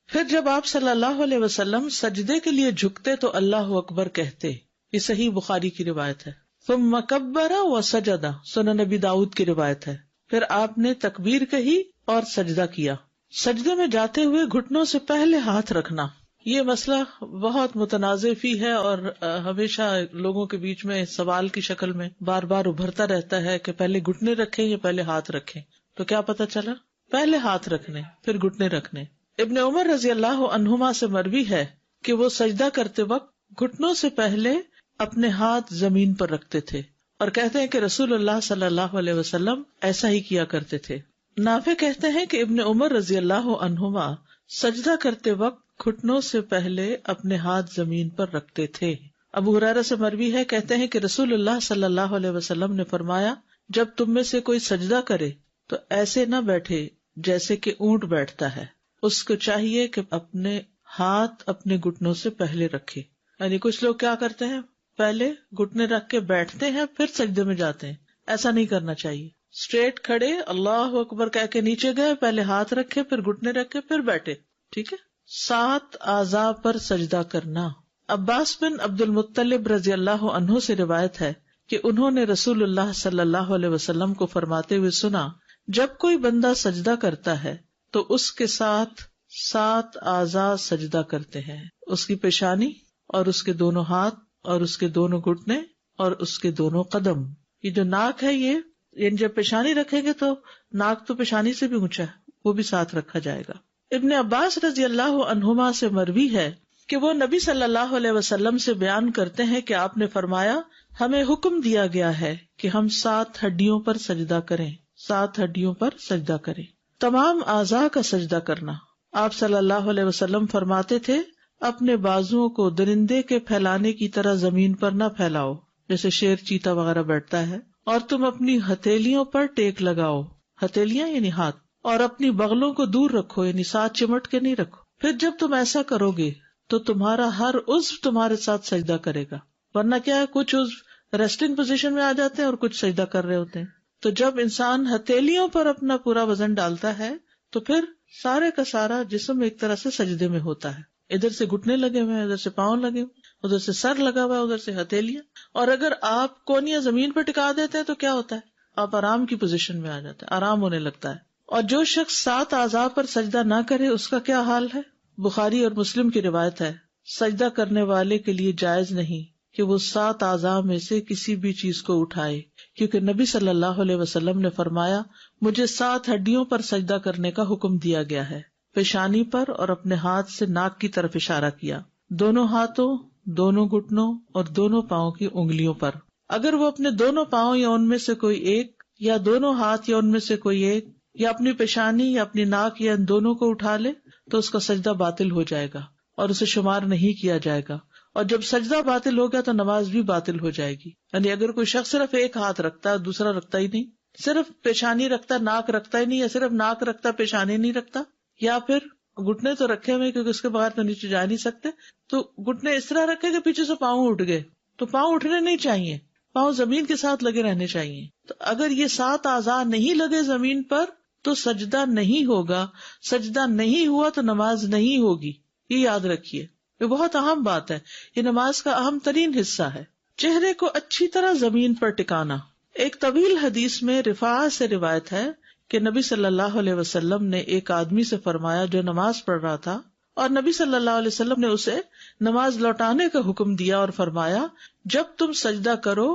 پھر جب آپ صلی اللہ علیہ وسلم سجدے کے لیے جھکتے تو اللہ اکبر کہتے. یہ صحیح بخاری کی روایت ہے. ثم کبر وسجد، سنن نبی داؤد کی روایت ہے. پھر آپ نے تکبیر کہی اور سجدہ کیا. سجدے میں جاتے ہوئے گھٹنوں سے پہلے ہاتھ رکھنا، یہ مسئلہ بہت متنازع فی ہے اور ہمیشہ لوگوں کے بیچ میں سوال کی شکل میں بار بار ابھرتا رہتا ہے کہ پہلے گھٹنے رکھیں یا پہلے ہاتھ رکھیں. تو کیا پتہ چلا؟ پہلے ہاتھ رکھنے پھر گھٹنے رکھنے. ابن عمر رضی اللہ عنہما سے مروی ہے کہ وہ سجدہ کرتے وقت گھٹنوں سے پہلے اپنے ہاتھ زمین پر رکھتے تھے اور کہتے ہیں کہ رسول اللہ صلی اللہ علیہ وسلم ایسا ہی کیا کرتے تھے. نافع کہتے ہیں کہ ابن عمر رضی اللہ عنہما سجدہ کرتے وقت گھٹنوں سے پہلے اپنے ہاتھ زمین پر رکھتے تھے. ابو ہریرہ سے مروی ہے کہتے ہیں کہ رسول اللہ صلی اللہ علیہ وسلم نے فرمایا جب تم میں سے کوئی سجدہ کرے تو ایسے نہ بیٹھے جیسے کہ اونٹ بیٹھتا ہے، اس کو چاہیے کہ اپنے ہاتھ اپنے گھٹنوں سے پہلے رکھے. یعنی کچھ لوگ کیا کرتے ہیں پہلے گھٹنے رکھ کے بیٹھتے ہیں پھر سجدے میں جاتے ہیں، ایسا نہیں کرنا چاہیے. اسٹریٹ کھڑے اللہ اکبر کہہ کے نیچے گئے، پہلے ہاتھ رکھے پھر گھٹنے رکھے پھر بیٹھے. ٹھیک ہے. 7 اعضاء پر سجدہ کرنا. عباس بن عبد المطلب رضی اللہ عنہ سے روایت ہے کہ انہوں نے رسول اللہ صلی اللہ علیہ وسلم کو فرماتے ہوئے سنا جب کوئی بندہ سجدہ کرتا ہے تو اس کے ساتھ 7 اعضاء سجدہ کرتے ہیں، اس کی پیشانی اور اس کے دونوں ہاتھ اور اس کے دونوں گھٹنے اور اس کے دونوں قدم. یہ جو ناک ہے یہ یعنی جب پیشانی رکھیں گے تو ناک تو پیشانی سے بھی اونچا ہے، وہ بھی ساتھ رکھا جائے گا. ابن عباس رضی اللہ عنہما سے مروی ہے کہ وہ نبی صلی اللہ علیہ وسلم سے بیان کرتے ہیں کہ آپ نے فرمایا ہمیں حکم دیا گیا ہے کہ ہم 7 ہڈیوں پر سجدہ کریں، 7 ہڈیوں پر سجدہ کریں. تمام اعضاء کا سجدہ کرنا. آپ صلی اللہ علیہ وسلم فرماتے تھے اپنے بازوؤں کو درندے کے پھیلانے کی طرح زمین پر نہ پھیلاؤ جیسے شیر چیتا وغیرہ بیٹھتا ہے، اور تم اپنی ہتھیلیوں پر ٹیک لگاؤ، ہتھیلیاں یعنی ہاتھ، اور اپنی بغلوں کو دور رکھو یعنی ساتھ چمٹ کے نہیں رکھو. پھر جب تم ایسا کرو گے تو تمہارا ہر عضو تمہارے ساتھ سجدہ کرے گا. ورنہ کیا ہے، کچھ عضو ریسٹنگ پوزیشن میں آ جاتے ہیں اور کچھ سجدہ کر رہے ہوتے ہیں. تو جب انسان ہتھیلیوں پر اپنا پورا وزن ڈالتا ہے تو پھر سارے کا سارا جسم ایک طرح سے سجدے میں ہوتا ہے. ادھر سے گھٹنے لگے ہوئے ہیں، ادھر سے پاؤں لگے ہوئے، ادھر سے سر لگا ہوا ہے، ادھر سے ہتھیلیاں. اور اگر آپ کونیاں زمین پر ٹکا دیتے ہیں تو کیا ہوتا ہے، آپ آرام کی پوزیشن میں آ جاتے ہیں، آرام ہونے لگتا ہے. اور جو شخص 7 اعضاء پر سجدہ نہ کرے اس کا کیا حال ہے؟ بخاری اور مسلم کی روایت ہے، سجدہ کرنے والے کے لیے جائز نہیں کہ وہ 7 اعضاء میں سے کسی بھی چیز کو اٹھائے، کیونکہ نبی صلی اللہ علیہ وسلم نے فرمایا مجھے 7 ہڈیوں پر سجدہ کرنے کا حکم دیا گیا ہے، پیشانی پر اور اپنے ہاتھ سے ناک کی طرف اشارہ کیا، دونوں ہاتھوں، دونوں گھٹنوں اور دونوں پاؤں کی انگلیوں پر. اگر وہ اپنے دونوں پاؤں یا ان میں سے کوئی ایک، یا دونوں ہاتھ یا ان میں سے کوئی ایک، یا اپنی پیشانی یا اپنی ناک یا ان دونوں کو اٹھا لے تو اس کا سجدہ باطل ہو جائے گا اور اسے شمار نہیں کیا جائے گا. اور جب سجدہ باطل ہو گیا تو نماز بھی باطل ہو جائے گی. یعنی اگر کوئی شخص صرف ایک ہاتھ رکھتا ہے دوسرا رکھتا ہی نہیں، صرف پیشانی رکھتا ناک رکھتا ہی نہیں، یا صرف ناک رکھتا پیشانی نہیں رکھتا، یا پھر گھٹنے تو رکھے ہوئے کیونکہ اس کے بغیر تو نیچے جا نہیں سکتے، تو گھٹنے اس طرح رکھے کہ پیچھے سے پاؤں اٹھ گئے، تو پاؤں اٹھنے نہیں چاہیے، پاؤں زمین کے ساتھ لگے رہنے چاہیے. تو اگر یہ 7 اعضاء نہیں لگے زمین پر تو سجدہ نہیں ہوگا، سجدہ نہیں ہوا تو نماز نہیں ہوگی. یہ یاد رکھیے، یہ بہت اہم بات ہے، یہ نماز کا اہم ترین حصہ ہے. چہرے کو اچھی طرح زمین پر ٹکانا. ایک طویل حدیث میں رفاعہ سے روایت ہے کہ نبی صلی اللہ علیہ وسلم نے ایک آدمی سے فرمایا جو نماز پڑھ رہا تھا، اور نبی صلی اللہ علیہ وسلم نے اسے نماز لوٹانے کا حکم دیا اور فرمایا جب تم سجدہ کرو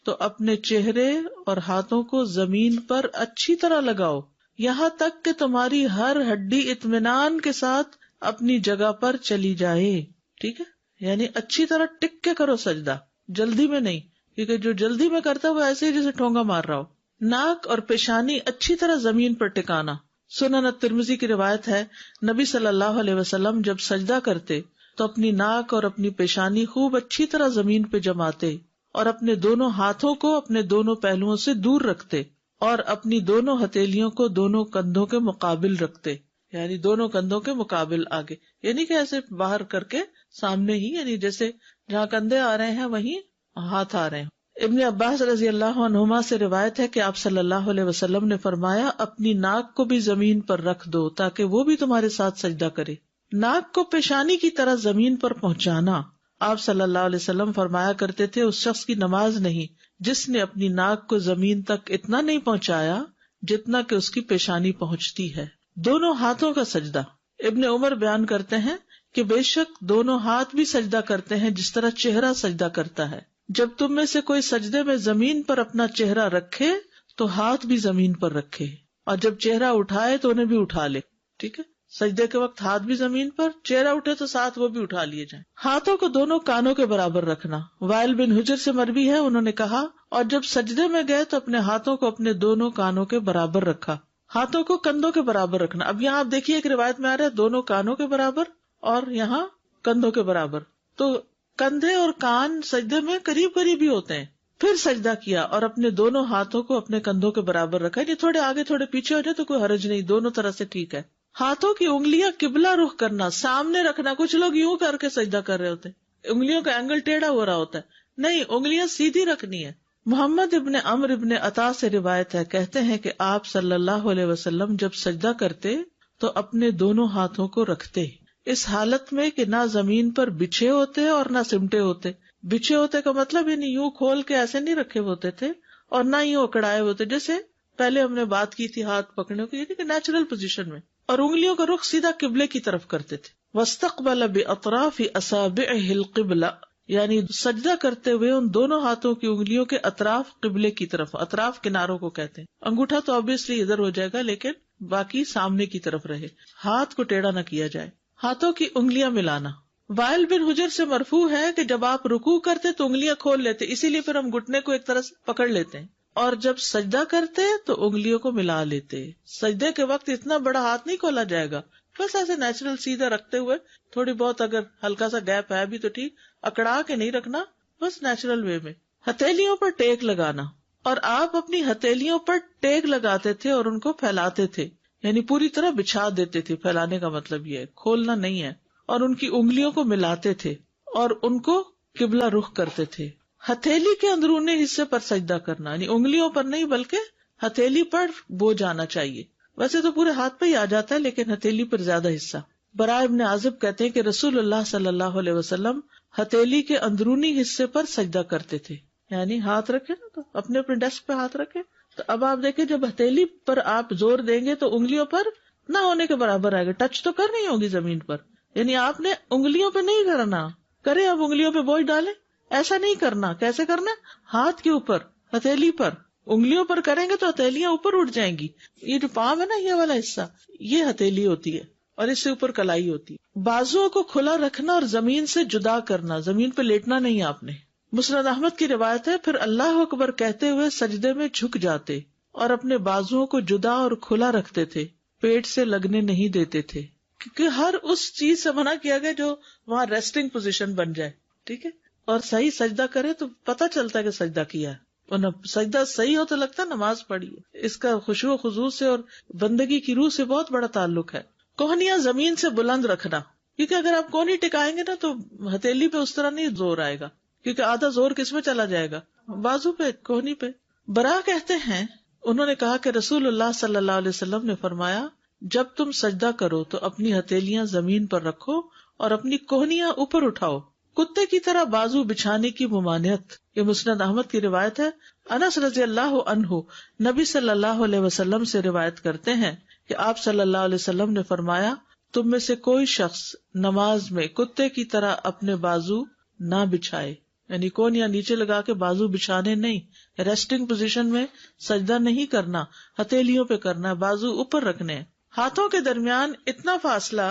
تو اپنے چہرے اور ہاتھوں کو زمین پر اچھی طرح لگاؤ، یہاں تک کہ تمہاری ہر ہڈی اطمینان کے ساتھ اپنی جگہ پر چلی جائے. ٹھیک ہے، یعنی اچھی طرح ٹک کے کرو سجدہ، جلدی میں نہیں، کیونکہ جو جلدی میں کرتا ہے وہ ایسے ہی جیسے ٹھونگا مار رہا ہو. ناک اور پیشانی اچھی طرح زمین پر ٹکانا. سنن الترمذی کی روایت ہے نبی صلی اللہ علیہ وسلم جب سجدہ کرتے تو اپنی ناک اور اپنی پیشانی خوب اچھی طرح زمین پہ جماتے اور اپنے دونوں ہاتھوں کو اپنے دونوں پہلوؤں سے دور رکھتے اور اپنی دونوں ہتھیلیوں کو دونوں کندھوں کے مقابل رکھتے، یعنی دونوں کندھوں کے مقابل آگے، یعنی کہ ایسے باہر کر کے سامنے ہی، یعنی جیسے جہاں کندھے آ رہے ہیں وہیں ہاتھ آ رہے ہیں. ابن عباس رضی اللہ عنہما سے روایت ہے کہ آپ صلی اللہ علیہ وسلم نے فرمایا اپنی ناک کو بھی زمین پر رکھ دو تاکہ وہ بھی تمہارے ساتھ سجدہ کرے. ناک کو پیشانی کی طرح زمین پر پہنچانا. آپ صلی اللہ علیہ وسلم فرمایا کرتے تھے اس شخص کی نماز نہیں جس نے اپنی ناک کو زمین تک اتنا نہیں پہنچایا جتنا کہ اس کی پیشانی پہنچتی ہے. دونوں ہاتھوں کا سجدہ. ابن عمر بیان کرتے ہیں کہ بے شک دونوں ہاتھ بھی سجدہ کرتے ہیں جس طرح چہرہ سجدہ کرتا ہے. جب تم میں سے کوئی سجدے میں زمین پر اپنا چہرہ رکھے تو ہاتھ بھی زمین پر رکھے، اور جب چہرہ اٹھائے تو انہیں بھی اٹھا لے. ٹھیک ہے، سجدے کے وقت ہاتھ بھی زمین پر، چہرہ اٹھے تو ساتھ وہ بھی اٹھا لیے جائیں. ہاتھوں کو دونوں کانوں کے برابر رکھنا. وائل بن حجر سے مروی ہے، انہوں نے کہا اور جب سجدے میں گئے تو اپنے ہاتھوں کو اپنے دونوں کانوں کے برابر رکھا. ہاتھوں کو کندھوں کے برابر رکھنا. اب یہاں آپ دیکھیے ایک روایت میں آ رہا ہے دونوں کانوں کے برابر اور یہاں کندھوں کے برابر، تو کندھے اور کان سجدے میں قریب قریب ہی ہوتے ہیں. پھر سجدہ کیا اور اپنے دونوں ہاتھوں کو اپنے کندھوں کے برابر رکھا. یہ تھوڑے آگے تھوڑے پیچھے ہو جائے تو کوئی حرج نہیں، دونوں طرح سے ٹھیک ہے. ہاتھوں کی انگلیاں قبلہ رخ کرنا، سامنے رکھنا. کچھ لوگ یوں کر کے سجدہ کر رہے ہوتے ہیں، انگلیوں کا اینگل ٹیڑھا ہو رہا ہوتا ہے. نہیں، انگلیاں سیدھی رکھنی ہے. محمد ابن عمرو ابن عطا سے روایت ہے، کہتے ہیں کہ آپ صلی اللہ علیہ وسلم جب سجدہ کرتے تو اپنے دونوں ہاتھوں کو رکھتے اس حالت میں کہ نہ زمین پر بچھے ہوتے اور نہ سمٹے ہوتے. بچھے ہوتے کا مطلب یعنی یوں کھول کے ایسے نہیں رکھے ہوتے تھے اور نہ یوں اکڑائے ہوتے جیسے پہلے ہم نے بات کی تھی ہاتھ پکڑنے کی، یعنی کہ نیچرل پوزیشن میں. اور انگلیوں کا رخ سیدھا قبلے کی طرف کرتے تھے. واستقبل باطراف اصابعہ القبلہ، یعنی سجدہ کرتے ہوئے ان دونوں ہاتھوں کی انگلیوں کے اطراف قبلے کی طرف. اطراف کناروں کو کہتے ہیں. انگوٹھا تو obviously ادھر ہو جائے گا لیکن باقی سامنے کی طرف رہے، ہاتھ کو ٹیڑھا نہ کیا جائے. ہاتھوں کی انگلیاں ملانا. وائل بن حجر سے مرفوع ہے کہ جب آپ رکوع کرتے تو انگلیاں کھول لیتے، اسی لیے پھر ہم گھٹنے کو ایک طرح سے پکڑ لیتے ہیں، اور جب سجدہ کرتے تو انگلیوں کو ملا لیتے. سجدے کے وقت اتنا بڑا ہاتھ نہیں کھولا جائے گا، بس ایسے نیچرل سیدھا رکھتے ہوئے، تھوڑی بہت اگر ہلکا سا گیپ ہے بھی تو ٹھیک، اکڑا کے نہیں رکھنا، بس نیچرل وے میں. ہتھیلیوں پر ٹیک لگانا، اور آپ اپنی ہتھیلیوں پر ٹیک لگاتے تھے اور ان کو پھیلاتے تھے، یعنی پوری طرح بچھا دیتے تھے. پھیلانے کا مطلب یہ ہے کھولنا نہیں ہے. اور ان کی انگلیوں کو ملاتے تھے اور ان کو قبلہ رخ کرتے تھے. ہتھیلی کے اندرونی حصے پر سجدہ کرنا، یعنی انگلیوں پر نہیں بلکہ ہتھیلی پر بوجھ آنا چاہیے. ویسے تو پورے ہاتھ پہ ہی آ جاتا ہے لیکن ہتھیلی پر زیادہ حصہ. براء ابن عازب کہتے ہیں کہ رسول اللہ صلی اللہ علیہ وسلم ہتھیلی کے اندرونی حصے پر سجدہ کرتے تھے. یعنی ہاتھ رکھے نا تو اپنے اپنے ڈیسک پہ ہاتھ رکھے. تو اب آپ دیکھیں جب ہتھیلی پر آپ زور دیں گے تو انگلیوں پر نہ ہونے کے برابر آئے گا. ٹچ تو کرنی ہوگی زمین پر. یعنی آپ نے انگلیوں پہ نہیں کرنا. کرے اب انگلیوں پہ بوجھ ڈالے، ایسا نہیں کرنا. کیسے کرنا؟ ہاتھ کے اوپر، ہتھیلی پر. انگلیوں پر کریں گے تو ہتھیلیاں اوپر اٹھ جائیں گی. یہ جو پاؤں ہے نا یہ والا حصہ، یہ ہتھیلی ہوتی ہے اور اس سے اوپر کلائی ہوتی ہے. بازوؤں کو کھلا رکھنا اور زمین سے جدا کرنا، زمین پہ لیٹنا نہیں آپ نے. مسند احمد کی روایت ہے پھر اللہ اکبر کہتے ہوئے سجدے میں جھک جاتے اور اپنے بازوؤں کو جدا اور کھلا رکھتے تھے، پیٹ سے لگنے نہیں دیتے تھے، کیونکہ ہر اس چیز سے منع کیا گیا جو وہاں ریسٹنگ پوزیشن بن جائے. ٹھیک ہے، اور صحیح سجدہ کرے تو پتہ چلتا ہے کہ سجدہ کیا ہے. اور سجدہ صحیح ہو تو لگتا ہے نماز پڑھی ہے. اس کا خشوع و خضوع سے اور بندگی کی روح سے بہت بڑا تعلق ہے. کوہنیاں زمین سے بلند رکھنا، کیونکہ اگر آپ کونی ٹکائیں گے نا تو ہتھیلی پہ اس طرح نہیں زور آئے گا، کیونکہ آدھا زور کس میں چلا جائے گا؟ بازو پہ، کوہنی پہ. برا کہتے ہیں انہوں نے کہا کہ رسول اللہ صلی اللہ علیہ وسلم نے فرمایا جب تم سجدہ کرو تو اپنی ہتھیلیاں زمین پر رکھو اور اپنی کوہنیاں اوپر اٹھاؤ. کتے کی طرح بازو بچھانے کی ممانعت، یہ مسند احمد کی روایت ہے. انس رضی اللہ عنہ نبی صلی اللہ علیہ وسلم سے روایت کرتے ہیں کہ آپ صلی اللہ علیہ وسلم نے فرمایا تم میں سے کوئی شخص نماز میں کتے کی طرح اپنے بازو نہ بچھائے. یعنی کونیاں نیچے لگا کے بازو بچھانے نہیں، ریسٹنگ پوزیشن میں سجدہ نہیں کرنا، ہتھیلیوں پہ کرنا، بازو اوپر رکھنے. ہاتھوں کے درمیان اتنا فاصلہ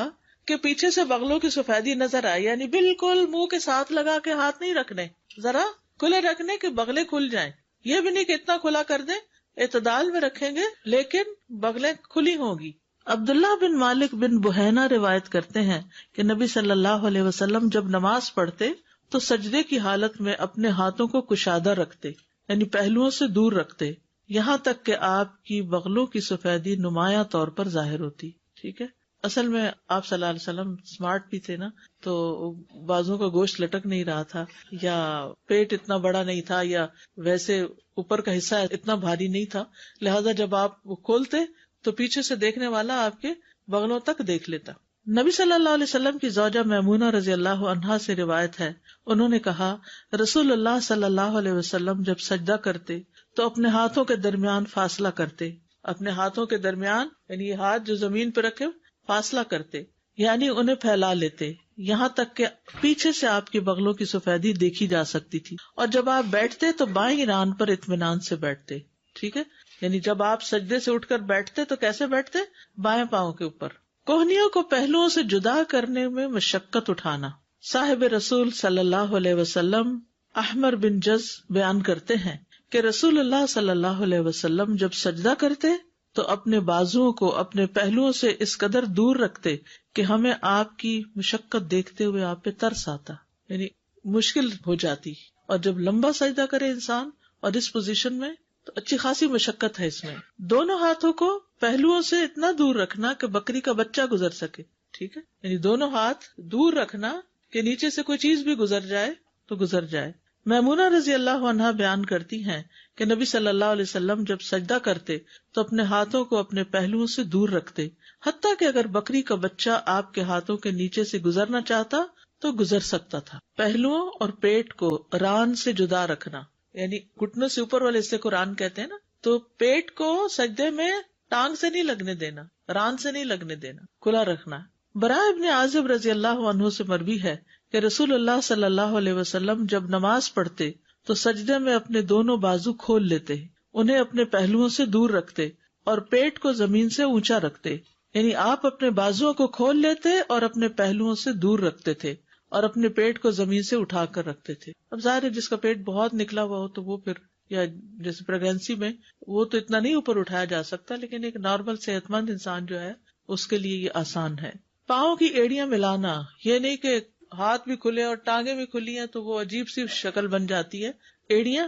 کہ پیچھے سے بغلوں کی سفیدی نظر آئے، یعنی بالکل منہ کے ساتھ لگا کے ہاتھ نہیں رکھنے، ذرا کھلے رکھنے کہ بغلیں کھل جائیں. یہ بھی نہیں کہ اتنا کھلا کر دیں، اعتدال میں رکھیں گے لیکن بغلیں کھلی ہوں گی. عبداللہ بن مالک بن بحینا روایت کرتے ہیں کہ نبی صلی اللہ علیہ وسلم جب نماز پڑھتے تو سجدے کی حالت میں اپنے ہاتھوں کو کشادہ رکھتے، یعنی پہلوؤں سے دور رکھتے، یہاں تک کہ آپ کی بغلوں کی سفیدی نمایاں طور پر ظاہر ہوتی. ٹھیک ہے، اصل میں آپ صلی اللہ علیہ وسلم اسمارٹ بھی تھے نا، تو بازوں کا گوشت لٹک نہیں رہا تھا، یا پیٹ اتنا بڑا نہیں تھا، یا ویسے اوپر کا حصہ اتنا بھاری نہیں تھا، لہذا جب آپ وہ کھولتے تو پیچھے سے دیکھنے والا آپ کے بغلوں تک دیکھ لیتا. نبی صلی اللہ علیہ وسلم کی زوجہ میمونہ رضی اللہ عنہا سے روایت ہے انہوں نے کہا رسول اللہ صلی اللہ علیہ وسلم جب سجدہ کرتے تو اپنے ہاتھوں کے درمیان فاصلہ کرتے. اپنے ہاتھوں کے درمیان یعنی یہ ہاتھ جو زمین پہ رکھے فاصلہ کرتے، یعنی انہیں پھیلا لیتے یہاں تک کہ پیچھے سے آپ کی بغلوں کی سفیدی دیکھی جا سکتی تھی. اور جب آپ بیٹھتے تو بائیں ران پر اطمینان سے بیٹھتے. ٹھیک ہے، یعنی جب آپ سجدے سے اٹھ کر بیٹھتے تو کیسے بیٹھتے؟ بائیں پاؤں کے اوپر. کوہنیوں کو پہلوؤں سے جدا کرنے میں مشقت اٹھانا. صاحب رسول صلی اللہ علیہ وسلم احمر بن جز بیان کرتے ہیں کہ رسول اللہ صلی اللہ علیہ وسلم جب سجدہ کرتے تو اپنے بازوؤں کو اپنے پہلوؤں سے اس قدر دور رکھتے کہ ہمیں آپ کی مشقت دیکھتے ہوئے آپ پہ ترس آتا، یعنی مشکل ہو جاتی. اور جب لمبا سجدہ کرے انسان اور اس پوزیشن میں تو اچھی خاصی مشقت ہے اس میں. دونوں ہاتھوں کو پہلوؤں سے اتنا دور رکھنا کہ بکری کا بچہ گزر سکے. ٹھیک ہے، یعنی دونوں ہاتھ دور رکھنا کہ نیچے سے کوئی چیز بھی گزر جائے تو گزر جائے. میمونہ رضی اللہ عنہا بیان کرتی ہیں کہ نبی صلی اللہ علیہ وسلم جب سجدہ کرتے تو اپنے ہاتھوں کو اپنے پہلوؤں سے دور رکھتے، حتیٰ کہ اگر بکری کا بچہ آپ کے ہاتھوں کے نیچے سے گزرنا چاہتا تو گزر سکتا تھا. پہلوؤں اور پیٹ کو ران سے جدا رکھنا، یعنی گھٹنوں سے اوپر والے حصے کو ران کہتے ہیں نا، تو پیٹ کو سجدے میں ٹانگ سے نہیں لگنے دینا، ران سے نہیں لگنے دینا، کھلا رکھنا. براء ابن عازب رضی اللہ عنہ سے مروی ہے کہ رسول اللہ صلی اللہ علیہ وسلم جب نماز پڑھتے تو سجدے میں اپنے دونوں بازو کھول لیتے، انہیں اپنے پہلوؤں سے دور رکھتے اور پیٹ کو زمین سے اونچا رکھتے. یعنی آپ اپنے بازوؤں کو کھول لیتے اور اپنے پہلوؤں سے دور رکھتے تھے اور اپنے پیٹ کو زمین سے اٹھا کر رکھتے تھے. اب ظاہر ہے جس کا پیٹ بہت نکلا ہوا ہو تو وہ پھر، یا جیسے پریگنینسی میں، وہ تو اتنا نہیں اوپر اٹھایا جا سکتا، لیکن ایک نارمل صحت مند انسان جو ہے اس کے لیے یہ آسان ہے. پاؤں کی ایڑیاں ملانا، یہ نہیں کہ ہاتھ بھی کھلے اور ٹانگیں بھی کھلی ہیں تو وہ عجیب سی شکل بن جاتی ہے. ایڑیاں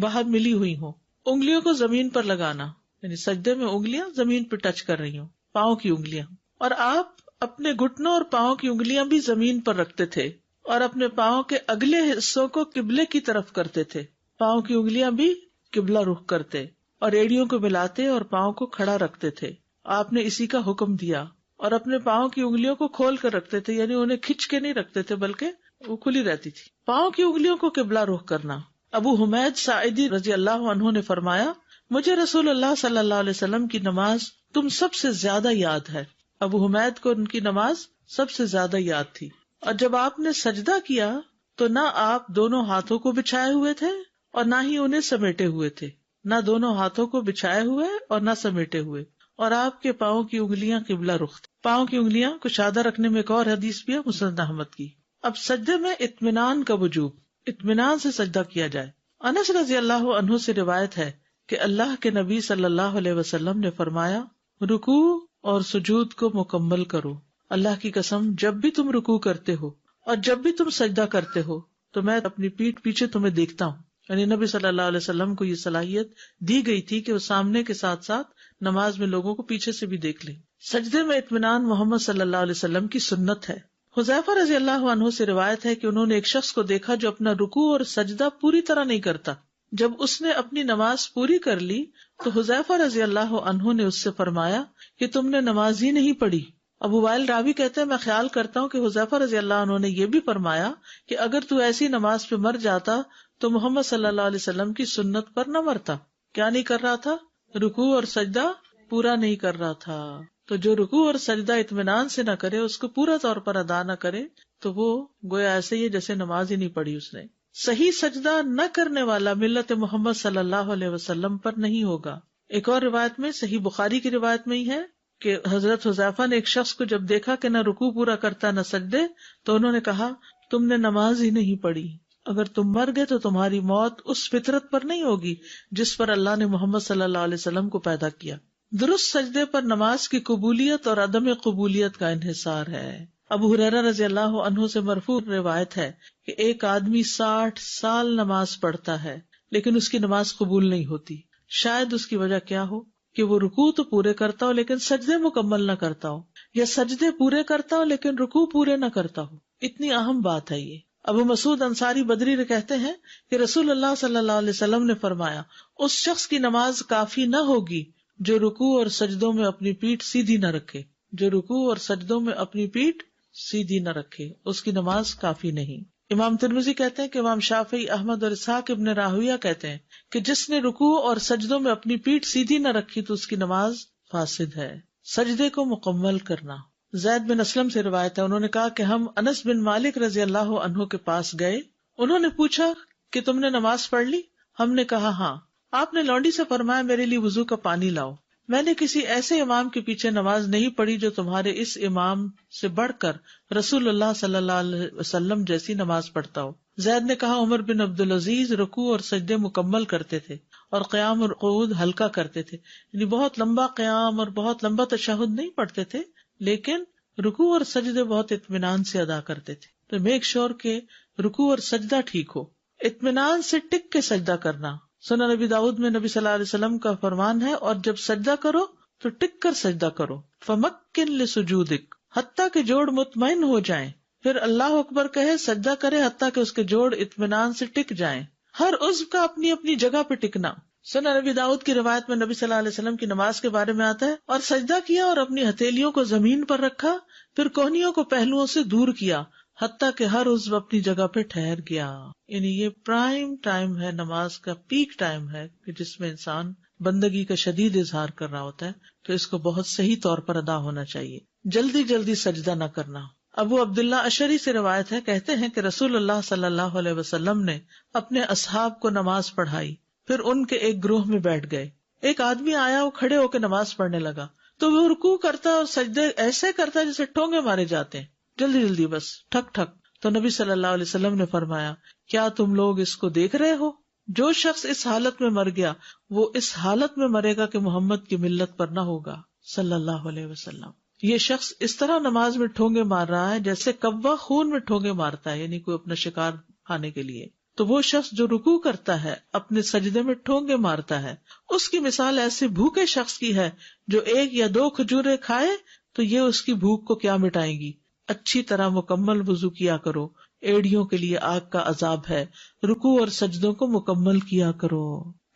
باہر ملی ہوئی ہوں. انگلیوں کو زمین پر لگانا، یعنی سجدے میں انگلیاں زمین پہ ٹچ کر رہی ہوں. پاؤں کی انگلیاں، اور آپ اپنے گھٹنوں اور پاؤں کی انگلیاں بھی زمین پر رکھتے تھے اور اپنے پاؤں کے اگلے حصوں کو قبلے کی طرف کرتے تھے. پاؤں کی انگلیاں بھی قبلہ رخ کرتے اور ایڑیوں کو ملاتے اور پاؤں کو کھڑا رکھتے تھے. آپ نے اسی کا حکم دیا اور اپنے پاؤں کی انگلیوں کو کھول کر رکھتے تھے، یعنی انہیں کھچ کے نہیں رکھتے تھے بلکہ وہ کھلی رہتی تھی. پاؤں کی انگلیوں کو قبلہ رخ کرنا. ابو حمید ساعدی رضی اللہ عنہ نے فرمایا مجھے رسول اللہ صلی اللہ علیہ وسلم کی نماز تم سب سے زیادہ یاد ہے. ابو حمید کو ان کی نماز سب سے زیادہ یاد تھی. اور جب آپ نے سجدہ کیا تو نہ آپ دونوں ہاتھوں کو بچھائے ہوئے تھے اور نہ ہی انہیں سمیٹے ہوئے تھے، نہ دونوں ہاتھوں کو بچھائے ہوئے اور نہ سمیٹے ہوئے، اور آپ کے پاؤں کی انگلیاں قبلہ رخ تھی. پاؤں کی انگلیاں کشادہ رکھنے میں ایک اور حدیث بھی ہے مسند احمد کی. اب سجدے میں اطمینان کا وجوب، اطمینان سے سجدہ کیا جائے. انس رضی اللہ عنہ سے روایت ہے کہ اللہ کے نبی صلی اللہ علیہ وسلم نے فرمایا رکوع اور سجود کو مکمل کرو. اللہ کی قسم جب بھی تم رکوع کرتے ہو اور جب بھی تم سجدہ کرتے ہو تو میں اپنی پیٹھ پیچھے تمہیں دیکھتا ہوں. یعنی نبی صلی اللہ علیہ وسلم کو یہ صلاحیت دی گئی تھی کہ وہ سامنے کے ساتھ ساتھ نماز میں لوگوں کو پیچھے سے بھی دیکھ لیں. سجدے میں اطمینان محمد صلی اللہ علیہ وسلم کی سنت ہے. حذیفہ رضی اللہ عنہ سے روایت ہے کہ انہوں نے ایک شخص کو دیکھا جو اپنا رکوع اور سجدہ پوری طرح نہیں کرتا. جب اس نے اپنی نماز پوری کر لی تو حذیفہ رضی اللہ عنہ نے اس سے فرمایا کہ تم نے نماز ہی نہیں پڑھی. ابو وائل راوی کہتے ہیں میں خیال کرتا ہوں کہ حذیفہ رضی اللہ عنہ نے یہ بھی فرمایا کہ اگر تو ایسی نماز پہ مر جاتا تو محمد صلی اللہ علیہ وسلم کی سنت پر نہ مرتا. کیا نہیں کر رہا تھا؟ رکوع اور سجدہ پورا نہیں کر رہا تھا. تو جو رکوع اور سجدہ اطمینان سے نہ کرے، اس کو پورا طور پر ادا نہ کرے، تو وہ گویا ایسے ہی جیسے نماز ہی نہیں پڑھی اس نے. صحیح سجدہ نہ کرنے والا ملت محمد صلی اللہ علیہ وسلم پر نہیں ہوگا. ایک اور روایت میں، صحیح بخاری کی روایت میں ہی ہے کہ حضرت حذیفہ نے ایک شخص کو جب دیکھا کہ نہ رکوع پورا کرتا نہ سجدے، تو انہوں نے کہا تم نے نماز ہی نہیں پڑھی. اگر تم مر گئے تو تمہاری موت اس فطرت پر نہیں ہوگی جس پر اللہ نے محمد صلی اللہ علیہ وسلم کو پیدا کیا. درست سجدے پر نماز کی قبولیت اور عدم قبولیت کا انحصار ہے. ابو ہریرہ رضی اللہ عنہ سے مرفوع روایت ہے کہ ایک آدمی 60 سال نماز پڑھتا ہے لیکن اس کی نماز قبول نہیں ہوتی. شاید اس کی وجہ کیا ہو کہ وہ رکوع تو پورے کرتا ہو لیکن سجدے مکمل نہ کرتا ہو، یا سجدے پورے کرتا ہو لیکن رکوع پورے نہ کرتا ہو. اتنی اہم بات ہے یہ. ابو مسعود انصاری بدری کہتے ہیں کہ رسول اللہ صلی اللہ علیہ وسلم نے فرمایا اس شخص کی نماز کافی نہ ہوگی جو رکوع اور سجدوں میں اپنی پیٹھ سیدھی نہ رکھے. جو رکوع اور سجدوں میں اپنی پیٹھ سیدھی نہ رکھے اس کی نماز کافی نہیں. امام ترمذی کہتے ہیں کہ امام شافعی، احمد اور اسحاق ابن راہویہ کہتے ہیں کہ جس نے رکوع اور سجدوں میں اپنی پیٹھ سیدھی نہ رکھی تو اس کی نماز فاسد ہے. سجدے کو مکمل کرنا. زید بن اسلم سے روایت ہے، انہوں نے کہا کہ ہم انس بن مالک رضی اللہ عنہ کے پاس گئے. انہوں نے پوچھا کہ تم نے نماز پڑھ لی؟ ہم نے کہا ہاں. آپ نے لونڈی سے فرمایا میرے لیے وضو کا پانی لاؤ. میں نے کسی ایسے امام کے پیچھے نماز نہیں پڑھی جو تمہارے اس امام سے بڑھ کر رسول اللہ صلی اللہ علیہ وسلم جیسی نماز پڑھتا ہو. زید نے کہا عمر بن عبدالعزیز رکوع اور سجدے مکمل کرتے تھے اور قیام اور قعود ہلکا کرتے تھے، یعنی بہت لمبا قیام اور بہت لمبا تشہد نہیں پڑھتے تھے لیکن رکوع اور سجدے بہت اطمینان سے ادا کرتے تھے. تو میک شور کہ رکوع اور سجدہ ٹھیک ہو. اطمینان سے ٹک کے سجدہ کرنا. سنن نبی داؤد میں نبی صلی اللہ علیہ وسلم کا فرمان ہے اور جب سجدہ کرو تو ٹک کر سجدہ کرو. فمکن لسجودک، حتیٰ کہ جوڑ مطمئن ہو جائیں. پھر اللہ اکبر کہے، سجدہ کرے حتیٰ کہ اس کے جوڑ اطمینان سے ٹک جائیں. ہر عضو کا اپنی اپنی جگہ پہ ٹکنا. سنن نبی داؤد کی روایت میں نبی صلی اللہ علیہ وسلم کی نماز کے بارے میں آتا ہے اور سجدہ کیا اور اپنی ہتھیلیوں کو زمین پر رکھا، پھر کوہنیوں کو پہلوؤں سے دور کیا حتیٰ کہ ہر عضو اپنی جگہ پہ ٹھہر گیا. یعنی یہ پرائم ٹائم ہے، نماز کا پیک ٹائم ہے کہ جس میں انسان بندگی کا شدید اظہار کر رہا ہوتا ہے، تو اس کو بہت صحیح طور پر ادا ہونا چاہیے. جلدی جلدی سجدہ نہ کرنا. ابو عبداللہ اشعری سے روایت ہے، کہتے ہیں کہ رسول اللہ صلی اللہ علیہ وسلم نے اپنے اصحاب کو نماز پڑھائی، پھر ان کے ایک گروہ میں بیٹھ گئے. ایک آدمی آیا، وہ کھڑے ہو کے نماز پڑھنے لگا تو وہ رکوع کرتا اور سجدے ایسے کرتا جیسے ٹھونگے مارے جاتے ہیں، جلدی جلدی بس ٹھک ٹھک. تو نبی صلی اللہ علیہ وسلم نے فرمایا کیا تم لوگ اس کو دیکھ رہے ہو؟ جو شخص اس حالت میں مر گیا وہ اس حالت میں مرے گا کہ محمد کی ملت پر نہ ہوگا صلی اللہ علیہ وسلم. یہ شخص اس طرح نماز میں ٹھونگے مار رہا ہے جیسے کوا خون میں ٹھونگے مارتا ہے، یعنی کوئی اپنا شکار کھانے کے لیے. تو وہ شخص جو رکوع کرتا ہے اپنے سجدے میں ٹھونگے مارتا ہے، اس کی مثال ایسے بھوکے شخص کی ہے جو 1 یا 2 کھجوریں کھائے تو یہ اس کی بھوک کو کیا مٹائیں گی۔ اچھی طرح مکمل وضو کیا کرو، ایڑیوں کے لیے آگ کا عذاب ہے، رکوع اور سجدوں کو مکمل کیا کرو۔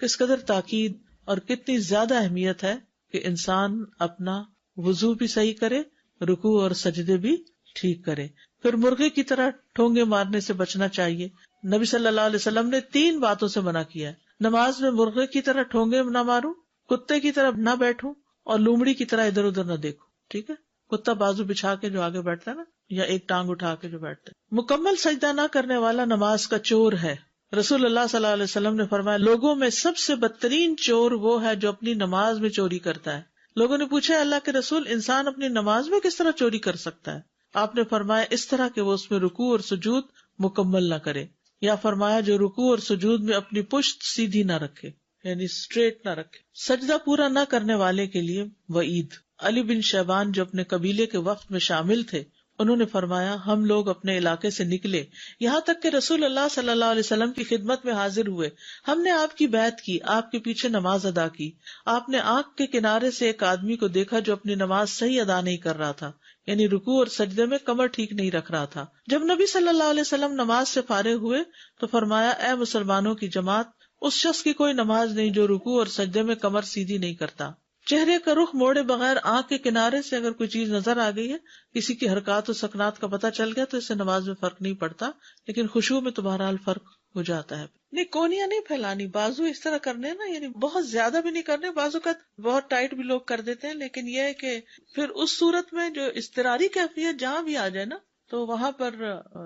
کس قدر تاکید اور کتنی زیادہ اہمیت ہے کہ انسان اپنا وضو بھی صحیح کرے، رکوع اور سجدے بھی ٹھیک کرے۔ پھر مرغے کی طرح ٹھونگے مارنے سے بچنا چاہیے۔ نبی صلی اللہ علیہ وسلم نے 3 باتوں سے منع کیا ہے، نماز میں مرغے کی طرح ٹھونگے نہ ماروں، کتے کی طرح نہ بیٹھوں، اور لومڑی کی طرح ادھر ادھر نہ دیکھوں۔ ٹھیک ہے، کتا بازو بچھا کے جو آگے بیٹھتا ہے نا، یا ایک ٹانگ اٹھا کے جو بیٹھتا ہے۔ مکمل سجدہ نہ کرنے والا نماز کا چور ہے۔ رسول اللہ صلی اللہ علیہ وسلم نے فرمایا، لوگوں میں سب سے بدترین چور وہ ہے جو اپنی نماز میں چوری کرتا ہے۔ لوگوں نے پوچھا، اللہ کے رسول، انسان اپنی نماز میں کس طرح چوری کر سکتا ہے؟ آپ نے فرمایا، اس طرح کہ وہ اس میں رکوع اور سجود مکمل نہ کرے، یا فرمایا جو رکوع اور سجود میں اپنی پشت سیدھی نہ رکھے، یعنی اسٹریٹ نہ رکھے۔ سجدہ پورا نہ کرنے والے کے لیے وعید۔ علی بن شیبان جو اپنے قبیلے کے وفد میں شامل تھے، انہوں نے فرمایا، ہم لوگ اپنے علاقے سے نکلے یہاں تک کہ رسول اللہ صلی اللہ علیہ وسلم کی خدمت میں حاضر ہوئے۔ ہم نے آپ کی بیعت کی، آپ کے پیچھے نماز ادا کی۔ آپ نے آنکھ کے کنارے سے ایک آدمی کو دیکھا جو اپنی نماز صحیح ادا نہیں کر رہا تھا، یعنی رکوع اور سجدے میں کمر ٹھیک نہیں رکھ رہا تھا۔ جب نبی صلی اللہ علیہ وسلم نماز سے فارغ ہوئے تو فرمایا، اے مسلمانوں کی جماعت، اس شخص کی کوئی نماز نہیں جو رکوع اور سجدے میں کمر سیدھی نہیں کرتا۔ چہرے کا رخ موڑے بغیر آنکھ کے کنارے سے اگر کوئی چیز نظر آ گئی ہے، کسی کی حرکات و سکنات کا پتہ چل گیا، تو اس سے نماز میں فرق نہیں پڑتا، لیکن خشوع میں تو بہرحال فرق ہو جاتا ہے۔ نہیں، کونیاں نہیں پھیلانی، بازو اس طرح کرنے نا، یعنی بہت زیادہ بھی نہیں کرنے، بازو کا بہت ٹائٹ بھی لوگ کر دیتے ہیں، لیکن یہ ہے کہ پھر اس صورت میں جو اضطراری کیفیت جہاں بھی آ جائے نا، تو وہاں پر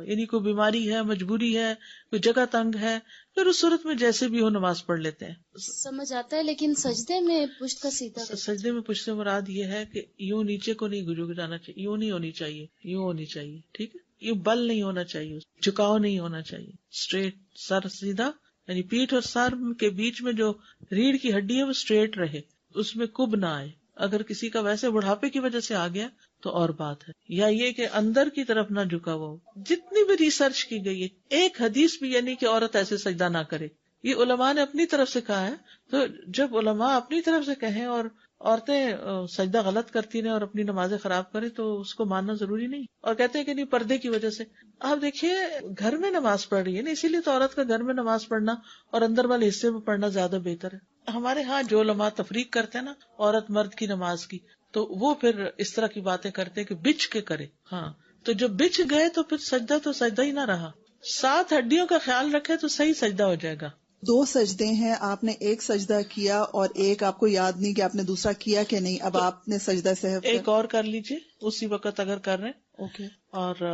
یعنی کوئی بیماری ہے، مجبوری ہے، کوئی جگہ تنگ ہے، پھر اس صورت میں جیسے بھی ہو نماز پڑھ لیتے ہیں۔ سمجھ آتا ہے، لیکن سجدے میں پشت کا سیدھا سجدے میں پشت سے مراد یہ ہے کہ یوں نیچے کو نہیں گھجو جانا چاہیے، یوں نہیں ہونی چاہیے، یوں ہونی چاہیے، ٹھیک ہے، یوں بل نہیں ہونا چاہیے، جھکاؤ نہیں ہونا چاہیے، اسٹریٹ سر سیدھا، یعنی پیٹھ اور سر کے بیچ میں جو ریڑھ کی ہڈی ہے وہ اسٹریٹ رہے، اس میں کب نہ آئے۔ اگر کسی کا ویسے بڑھاپے کی وجہ سے آ گیا تو اور بات ہے، یا یہ کہ اندر کی طرف نہ جھکا ہوا ہو۔ جتنی بھی ریسرچ کی گئی ہے، ایک حدیث بھی یعنی کہ عورت ایسے سجدہ نہ کرے، یہ علماء نے اپنی طرف سے کہا ہے۔ تو جب علماء اپنی طرف سے کہیں اور عورتیں سجدہ غلط کرتی رہیں اور اپنی نمازیں خراب کریں تو اس کو ماننا ضروری نہیں، اور کہتے ہیں کہ نہیں پردے کی وجہ سے۔ آپ دیکھیے، گھر میں نماز پڑھ رہی ہے نا، اسی لیے تو عورت کا گھر میں نماز پڑھنا اور اندر والے حصے میں پڑھنا زیادہ بہتر ہے۔ ہمارے ہاں جو علماء تفریق کرتے ہیں نا عورت مرد کی نماز کی، تو وہ پھر اس طرح کی باتیں کرتے کہ بچ کے کرے۔ ہاں، تو جب بچ گئے تو پھر سجدہ ہی نہ رہا۔ 7 ہڈیوں کا خیال رکھے تو صحیح سجدہ ہو جائے گا۔ 2 سجدے ہیں، آپ نے ایک سجدہ کیا اور ایک آپ کو یاد نہیں کہ آپ نے دوسرا کیا کہ نہیں، اب آپ نے سجدہ سہو ایک اور کر لیجئے اسی وقت اگر کر رہے ہیں، اوکے، اور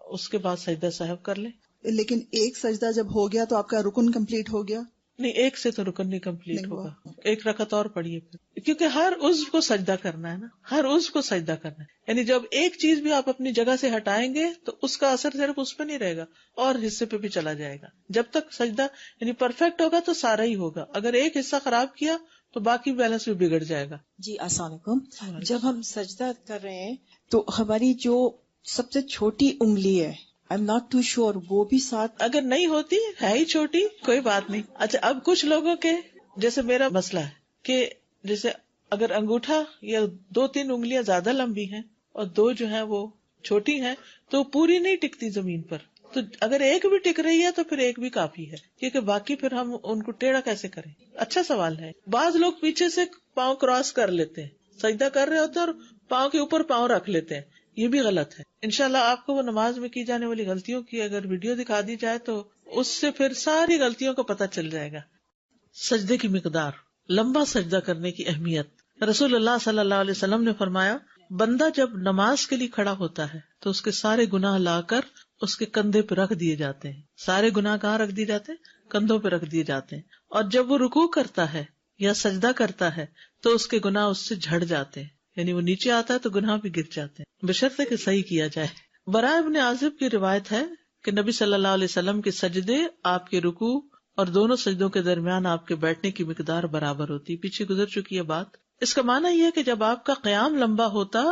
اس کے بعد سجدہ سہو کر لیں۔ لیکن ایک سجدہ جب ہو گیا تو آپ کا رکن کمپلیٹ ہو گیا؟ نہیں، ایک سے تو رکن نہیں کمپلیٹ ہوگا، ایک رکعت اور پڑھیے پھر، کیونکہ ہر عضو کو سجدہ کرنا ہے نا، ہر عضو کو سجدہ کرنا ہے، یعنی جب ایک چیز بھی آپ اپنی جگہ سے ہٹائیں گے تو اس کا اثر صرف اس پہ نہیں رہے گا، اور حصے پہ بھی چلا جائے گا۔ جب تک سجدہ یعنی پرفیکٹ ہوگا تو سارا ہی ہوگا، اگر ایک حصہ خراب کیا تو باقی بیلنس بھی بگڑ جائے گا۔ جی السلام علیکم۔ جب ہم سجدہ کر رہے ہیں تو ہماری جو سب سے چھوٹی انگلی ہے، I'm not too sure، وہ بھی ساتھ اگر نہیں ہوتی ہے ہی چھوٹی، کوئی بات نہیں۔ اچھا، اب کچھ لوگوں کے جیسے میرا مسئلہ ہے کہ جیسے اگر انگوٹھا یا 2-3 انگلیاں زیادہ لمبی ہیں اور 2 جو ہیں وہ چھوٹی ہیں تو پوری نہیں ٹکتی زمین پر، تو اگر ایک بھی ٹک رہی ہے تو پھر ایک بھی کافی ہے، کیونکہ باقی پھر ہم ان کو ٹیڑھا کیسے کریں۔ اچھا سوال ہے۔ بعض لوگ پیچھے سے پاؤں کراس کر لیتے ہیں، سجدہ کر رہے ہوتے ہیں اور پاؤں کے اوپر پاؤں رکھ لیتے ہیں، یہ بھی غلط ہے۔ انشاءاللہ آپ کو وہ نماز میں کی جانے والی غلطیوں کی اگر ویڈیو دکھا دی جائے تو اس سے پھر ساری غلطیوں کا پتہ چل جائے گا۔ سجدے کی مقدار، لمبا سجدہ کرنے کی اہمیت۔ رسول اللہ صلی اللہ علیہ وسلم نے فرمایا، بندہ جب نماز کے لیے کھڑا ہوتا ہے تو اس کے سارے گناہ لا کر اس کے کندھے پہ رکھ دیے جاتے ہیں۔ سارے گناہ کہاں رکھ دیے جاتے ہیں؟ کندھوں پہ رکھ دیے جاتے ہیں، اور جب وہ رکوع کرتا ہے یا سجدہ کرتا ہے تو اس کے گناہ اس سے جھڑ جاتے ہیں، یعنی وہ نیچے آتا ہے تو گناہ بھی گر جاتے ہیں، بشرطے کہ صحیح کیا جائے۔ براء ابن عازب کی روایت ہے کہ نبی صلی اللہ علیہ وسلم کے سجدے آپ کے رکوع اور دونوں سجدوں کے درمیان آپ کے بیٹھنے کی مقدار برابر ہوتی۔ پیچھے گزر چکی ہے بات۔ اس کا معنی یہ ہے کہ جب آپ کا قیام لمبا ہوتا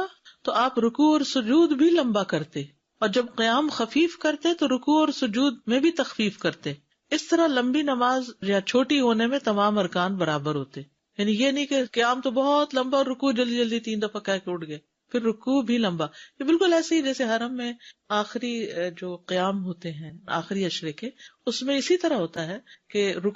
تو آپ رکوع اور سجود بھی لمبا کرتے، اور جب قیام خفیف کرتے تو رکوع اور سجود میں بھی تخفیف کرتے، اس طرح لمبی نماز یا چھوٹی ہونے میں تمام ارکان برابر ہوتے، یعنی یہ نہیں کہ قیام تو بہت لمبا اور رکوع جلدی جلدی 3 دفعہ کہہ کے اٹھ گئے، پھر رکوع بھی لمبا. یہ بالکل ایسے ہی جیسے حرم میں آخری جو قیام ہوتے ہیں آخری اشرے کے، اس میں اسی طرح ہوتا ہے کہ رکوع